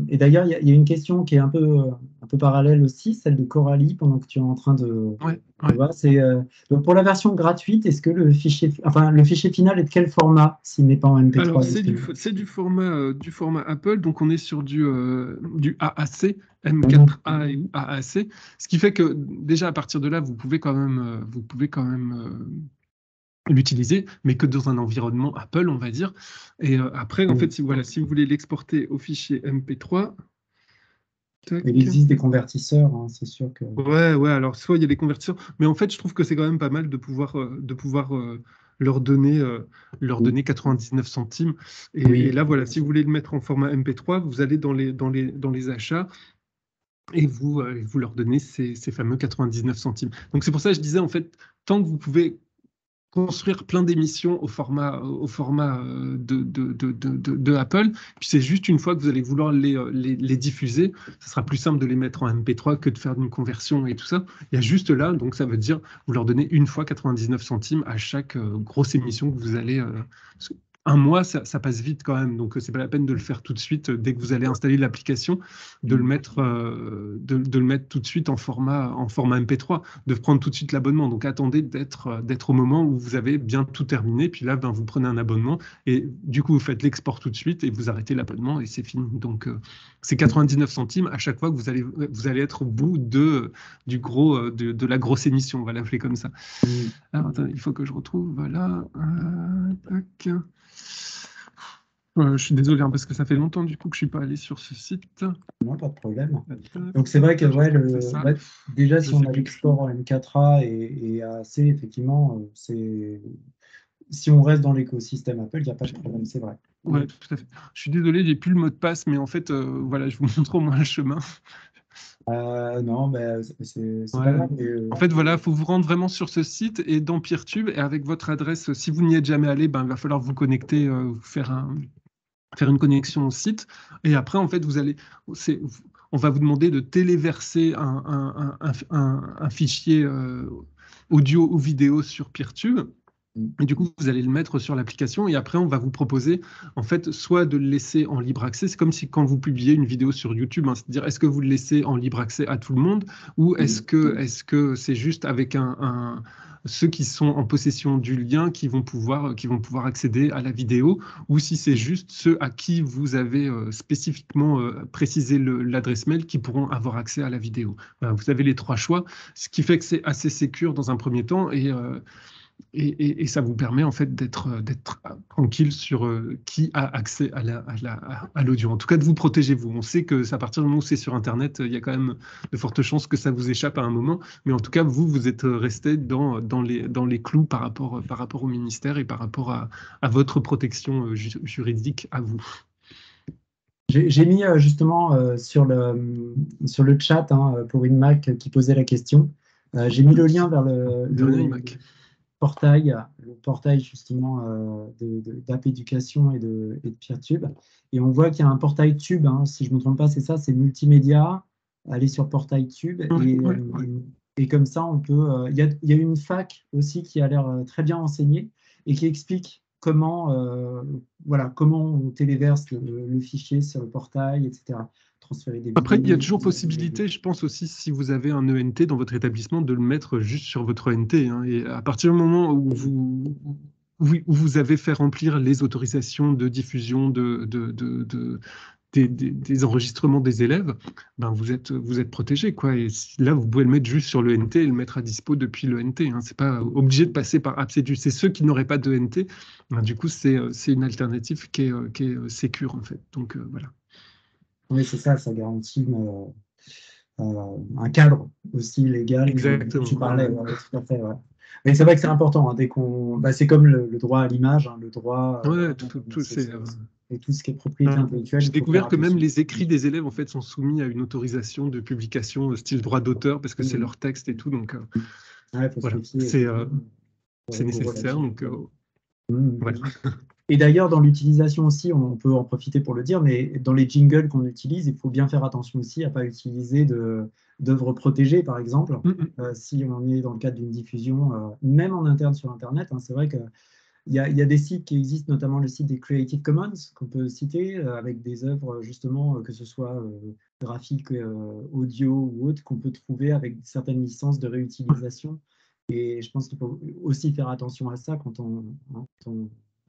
S1: et d'ailleurs, il y a une question qui est un peu parallèle aussi, celle de Coralie, pendant que tu es en train de
S2: ouais,
S1: voir. Donc pour la version gratuite, est-ce que le fichier final est de quel format s'il n'est pas en MP3
S2: alors c'est
S1: disponible?
S2: du format Apple, donc on est sur du AAC, M4A ou AAC, ce qui fait que déjà à partir de là, vous pouvez quand même l'utiliser, mais que dans un environnement Apple, on va dire. Et après, en fait, si vous voulez l'exporter au fichier MP3, tac.
S1: Il existe des convertisseurs, hein, c'est sûr que.
S2: Ouais, alors soit il y a des convertisseurs, mais en fait, je trouve que c'est quand même pas mal de pouvoir leur donner 99 centimes. Et,
S1: Oui.
S2: et là, voilà, si vous voulez le mettre en format MP3, vous allez dans les achats et vous leur donnez ces fameux 99 centimes. Donc c'est pour ça que je disais, en fait, tant que vous pouvez construire plein d'émissions au format de Apple. Puis c'est juste une fois que vous allez vouloir les diffuser, ce sera plus simple de les mettre en MP3 que de faire une conversion et tout ça. Il y a juste là, donc ça veut dire vous leur donnez une fois 99 centimes à chaque grosse émission que vous allez. Parce que un mois, ça passe vite quand même, donc c'est pas la peine de le faire tout de suite dès que vous allez installer l'application, de le mettre, de le mettre tout de suite en format MP3, de prendre tout de suite l'abonnement. Donc attendez d'être au moment où vous avez bien tout terminé, puis là, vous prenez un abonnement et du coup, vous faites l'export tout de suite et vous arrêtez l'abonnement et c'est fini. Donc c'est 99 centimes à chaque fois que vous allez être au bout de la grosse émission, on va l'appeler comme ça. Alors attendez, il faut que je retrouve, voilà. Tac. Je suis désolé, parce que ça fait longtemps du coup que je suis pas allé sur ce site.
S1: Non, pas de problème. Donc c'est vrai que déjà si on a l'export en M4A et AAC, effectivement, si on reste dans l'écosystème Apple, il n'y a pas de problème, c'est vrai.
S2: Ouais, tout à fait. Je suis désolé, j'ai plus le mot de passe, mais en fait, voilà, je vous montre au moins le chemin.
S1: Non, c'est pas
S2: Ouais.
S1: grave.
S2: En fait, voilà, il faut vous rendre vraiment sur ce site et dans Peertube, et avec votre adresse, si vous n'y êtes jamais allé, il va falloir vous connecter, faire une connexion au site. Et après, en fait, on va vous demander de téléverser un fichier audio ou vidéo sur Peertube. Et du coup, vous allez le mettre sur l'application et après, on va vous proposer, en fait, soit de le laisser en libre accès. C'est comme si quand vous publiez une vidéo sur YouTube, c'est-à-dire est-ce que vous le laissez en libre accès à tout le monde ou est-ce que c'est juste avec ceux qui sont en possession du lien qui vont pouvoir accéder à la vidéo, ou si c'est juste ceux à qui vous avez spécifiquement précisé l'adresse mail qui pourront avoir accès à la vidéo. Voilà, vous avez les trois choix, ce qui fait que c'est assez sécure dans un premier temps et ça vous permet en fait d'être tranquille sur qui a accès à l'audio. En tout cas, de vous protéger vous. On sait que à partir du moment où c'est sur Internet, il y a quand même de fortes chances que ça vous échappe à un moment. Mais en tout cas, vous êtes resté dans les clous par rapport au ministère et par rapport à votre protection juridique à vous.
S1: J'ai mis justement sur le chat, hein, pour InMac qui posait la question. J'ai mis le lien vers le portail justement d'App Éducation et de Peertube. Et on voit qu'il y a un portail Tube, hein, si je ne me trompe pas, c'est ça, c'est multimédia. Allez sur portail Tube et comme ça, on peut. Il y a une fac aussi qui a l'air très bien enseignée et qui explique comment on téléverse le fichier sur le portail, etc. Transférer des
S2: Après, il y a
S1: vidéos,
S2: toujours possibilité, je pense aussi, si vous avez un ENT dans votre établissement, de le mettre juste sur votre ENT. Et à partir du moment où vous avez fait remplir les autorisations de diffusion des enregistrements des élèves, ben vous êtes protégé, quoi. Et là, vous pouvez le mettre juste sur le NT et le mettre à dispo depuis le NT. Hein. C'est pas obligé de passer par AppSedu. C'est ceux qui n'auraient pas de NT. Ben, du coup, c'est une alternative qui est sécure, en fait. Donc, voilà.
S1: Oui, c'est ça, ça garantit un cadre aussi légal dont tu
S2: Exactement.
S1: parlais, ouais, tout à fait. Ouais. Mais c'est vrai que c'est important, hein, c'est comme le droit à l'image, hein, le droit
S2: Ouais,
S1: et tout ce qui est propriété intellectuelle,
S2: j'ai
S1: il faut faire
S2: découvert que même
S1: attention.
S2: les écrits des élèves en fait sont soumis à une autorisation de publication style droit d'auteur parce que c'est leur texte et tout. Donc
S1: Ouais, faut se
S2: voilà,
S1: méfier,
S2: c'est nécessaire. Donc voilà.
S1: Et d'ailleurs, dans l'utilisation aussi, on peut en profiter pour le dire, mais dans les jingles qu'on utilise, il faut bien faire attention aussi à ne pas utiliser d'œuvres protégées, par exemple, si on est dans le cadre d'une diffusion, même en interne sur Internet. Hein, c'est vrai qu'il y a des sites qui existent, notamment le site des Creative Commons, qu'on peut citer, avec des œuvres, justement, que ce soit graphiques, audio ou autres, qu'on peut trouver avec certaines licences de réutilisation. Et je pense qu'il faut aussi faire attention à ça quand on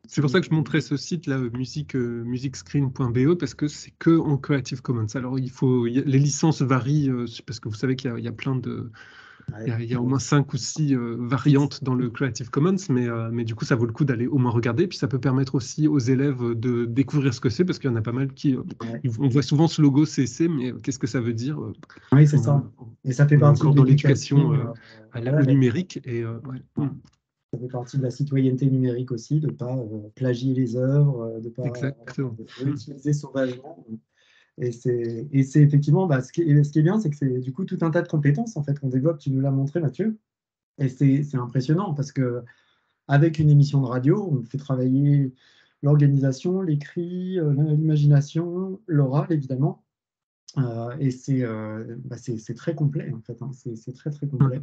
S2: C'est pour ça que je montrais ce site là, musicscreen.be, parce que c'est que en Creative Commons. Alors les licences varient, parce que vous savez qu'il y a plein de, il y a au moins 5 ou 6 variantes dans le Creative Commons, mais du coup, ça vaut le coup d'aller au moins regarder. Puis ça peut permettre aussi aux élèves de découvrir ce que c'est, parce qu'il y en a pas mal qui. On voit souvent ce logo CC, mais qu'est-ce que ça veut dire?
S1: Oui, c'est ça. Et ça fait
S2: On est
S1: partie
S2: encore
S1: de
S2: dans
S1: l'éducation.
S2: l'éducation au numérique.
S1: Ça fait partie de la citoyenneté numérique aussi, de ne pas plagier les œuvres, de ne pas réutiliser sauvagement. Et c'est effectivement, ce qui est bien, c'est que c'est du coup tout un tas de compétences en fait qu'on développe. Tu nous l'as montré, Mathieu. Et c'est impressionnant parce que avec une émission de radio, on fait travailler l'organisation, l'écrit, l'imagination, l'oral évidemment. Et c'est très complet en fait. Hein. C'est très très complet.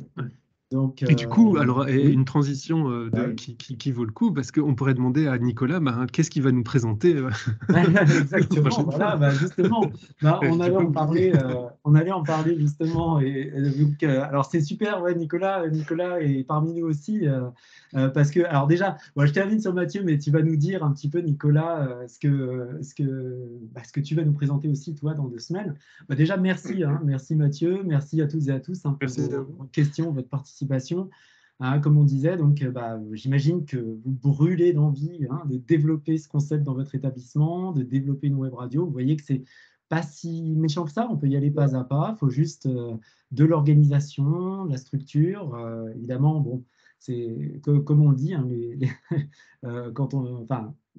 S1: Donc,
S2: Et du coup, alors,
S1: oui.
S2: une transition qui vaut le coup, parce qu'on pourrait demander à Nicolas, qu'est-ce qu'il va nous présenter
S1: Exactement, voilà, justement, on allait en parler justement. Donc, alors c'est super, ouais, Nicolas est parmi nous aussi, parce que, alors déjà, moi, je termine sur Mathieu, mais tu vas nous dire un petit peu, Nicolas, ce que tu vas nous présenter aussi, toi, dans 2 semaines. Déjà, merci, hein, merci Mathieu, merci à toutes et à tous hein, pour vos questions, votre participation. Hein, comme on disait, donc j'imagine que vous brûlez d'envie hein, de développer ce concept dans votre établissement, de développer une web radio. Vous voyez que c'est pas si méchant que ça, on peut y aller pas à pas. Il faut juste de l'organisation, de la structure. Évidemment, bon, c'est comme on le dit, hein, quand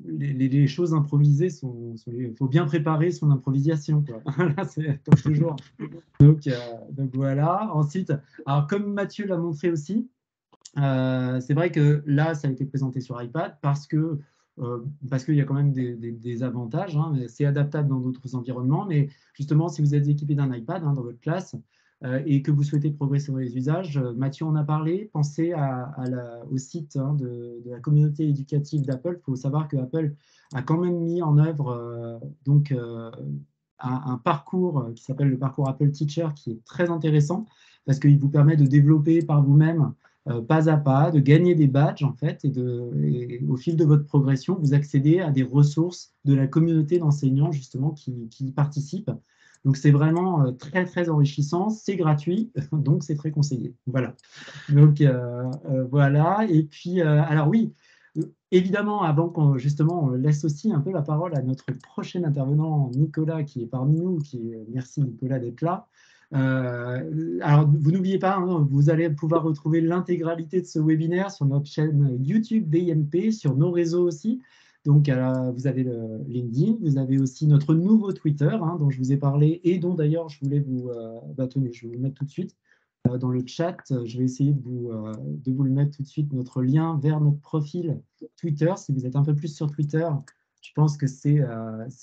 S1: les choses improvisées il faut bien préparer son improvisation, quoi. C'est comme toujours. Donc voilà. Ensuite, alors comme Mathieu l'a montré aussi. C'est vrai que là, ça a été présenté sur iPad parce qu'il y a quand même des avantages. Hein, c'est adaptable dans d'autres environnements, mais justement, si vous êtes équipé d'un iPad hein, dans votre classe et que vous souhaitez progresser dans les usages, Mathieu en a parlé. Pensez au site hein, de la communauté éducative d'Apple. Il faut savoir que Apple a quand même mis en œuvre un parcours qui s'appelle le parcours Apple Teacher, qui est très intéressant parce qu'il vous permet de développer par vous-même pas à pas, de gagner des badges en fait, et au fil de votre progression, vous accédez à des ressources de la communauté d'enseignants justement qui y participent. Donc c'est vraiment très très enrichissant, c'est gratuit, donc c'est très conseillé. Voilà. Donc voilà. Et puis alors oui, évidemment, avant qu'on justement on laisse aussi un peu la parole à notre prochain intervenant, Nicolas, qui est parmi nous, merci Nicolas d'être là. Alors, vous n'oubliez pas, hein, vous allez pouvoir retrouver l'intégralité de ce webinaire sur notre chaîne YouTube BIMP, sur nos réseaux aussi. Donc, vous avez le LinkedIn, vous avez aussi notre nouveau Twitter, hein, dont je vous ai parlé et dont d'ailleurs je voulais tenez, je vais vous le mettre tout de suite dans le chat. Je vais essayer de vous le mettre tout de suite, notre lien vers notre profil Twitter. Si vous êtes un peu plus sur Twitter, je pense que c'est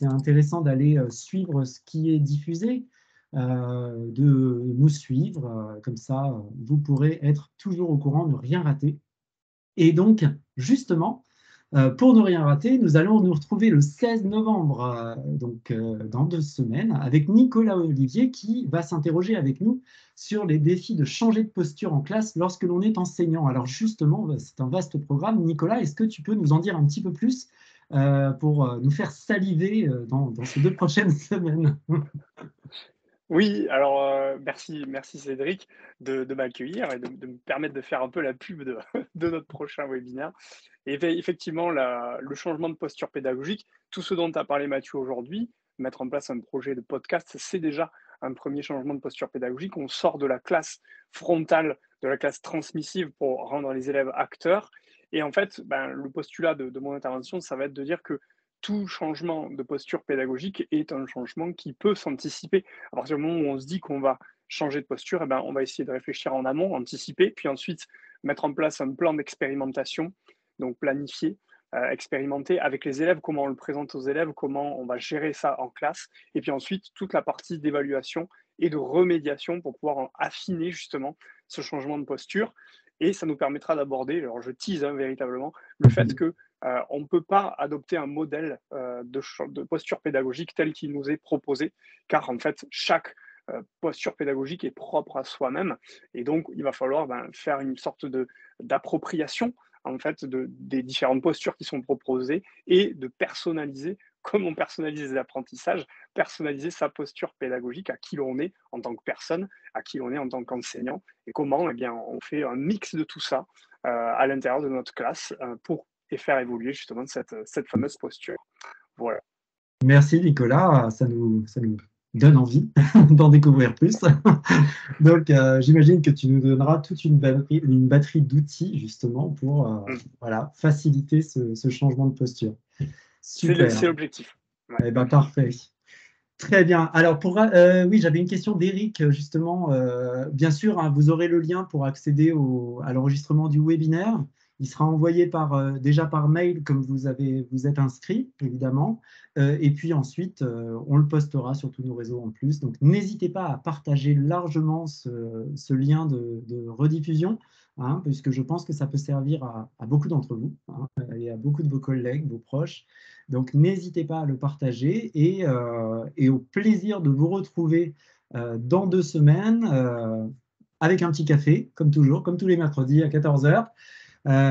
S1: intéressant d'aller suivre ce qui est diffusé. De nous suivre, comme ça vous pourrez être toujours au courant, ne rien rater. Et donc, justement, pour ne rien rater, nous allons nous retrouver le 16 novembre, dans 2 semaines, avec Nicolas Olivier qui va s'interroger avec nous sur les défis de changer de posture en classe lorsque l'on est enseignant. Alors justement, c'est un vaste programme. Nicolas, est-ce que tu peux nous en dire un petit peu plus pour nous faire saliver dans ces 2 prochaines semaines.
S4: Oui, alors merci Cédric de m'accueillir et de me permettre de faire un peu la pub de, de notre prochain webinaire. Et effectivement, le changement de posture pédagogique, tout ce dont tu as parlé Mathieu aujourd'hui, mettre en place un projet de podcast, c'est déjà un premier changement de posture pédagogique. On sort de la classe frontale, de la classe transmissive pour rendre les élèves acteurs. Et en fait, le postulat de mon intervention, ça va être de dire que tout changement de posture pédagogique est un changement qui peut s'anticiper. À partir du moment où on se dit qu'on va changer de posture, on va essayer de réfléchir en amont, anticiper, puis ensuite mettre en place un plan d'expérimentation, donc planifier, expérimenter avec les élèves, comment on le présente aux élèves, comment on va gérer ça en classe, et puis ensuite toute la partie d'évaluation et de remédiation pour pouvoir affiner justement ce changement de posture. Et ça nous permettra d'aborder, alors je tease véritablement, le fait que on ne peut pas adopter un modèle de posture pédagogique tel qu'il nous est proposé, car en fait, chaque posture pédagogique est propre à soi-même. Et donc, il va falloir faire une sorte d'appropriation en fait, des différentes postures qui sont proposées et de personnaliser, comme on personnalise les apprentissages, personnaliser sa posture pédagogique à qui l'on est en tant que personne, à qui l'on est en tant qu'enseignant, et comment on fait un mix de tout ça à l'intérieur de notre classe pour faire évoluer justement cette fameuse posture. Voilà.
S1: Merci Nicolas, ça nous donne envie d'en découvrir plus. Donc j'imagine que tu nous donneras toute une batterie d'outils justement pour faciliter ce changement de posture. Super.
S4: C'est l'objectif.
S1: Ouais. Parfait. Très bien. Alors, oui, j'avais une question d'Éric, justement. Bien sûr, vous aurez le lien pour accéder à l'enregistrement du webinaire. Il sera envoyé déjà par mail, comme vous êtes inscrit, évidemment. Et puis ensuite, on le postera sur tous nos réseaux en plus. Donc, n'hésitez pas à partager largement ce lien de rediffusion, puisque je pense que ça peut servir à beaucoup d'entre vous et à beaucoup de vos collègues, vos proches. Donc, n'hésitez pas à le partager et au plaisir de vous retrouver dans 2 semaines avec un petit café, comme toujours, comme tous les mercredis à 14h.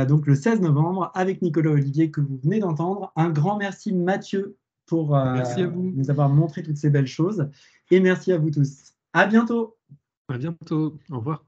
S1: Donc, le 16 novembre, avec Nicolas Olivier que vous venez d'entendre. Un grand merci Mathieu pour
S2: merci à vous.
S1: nous avoir montré toutes ces belles choses. Et merci à vous tous. À bientôt.
S2: À bientôt. Au revoir.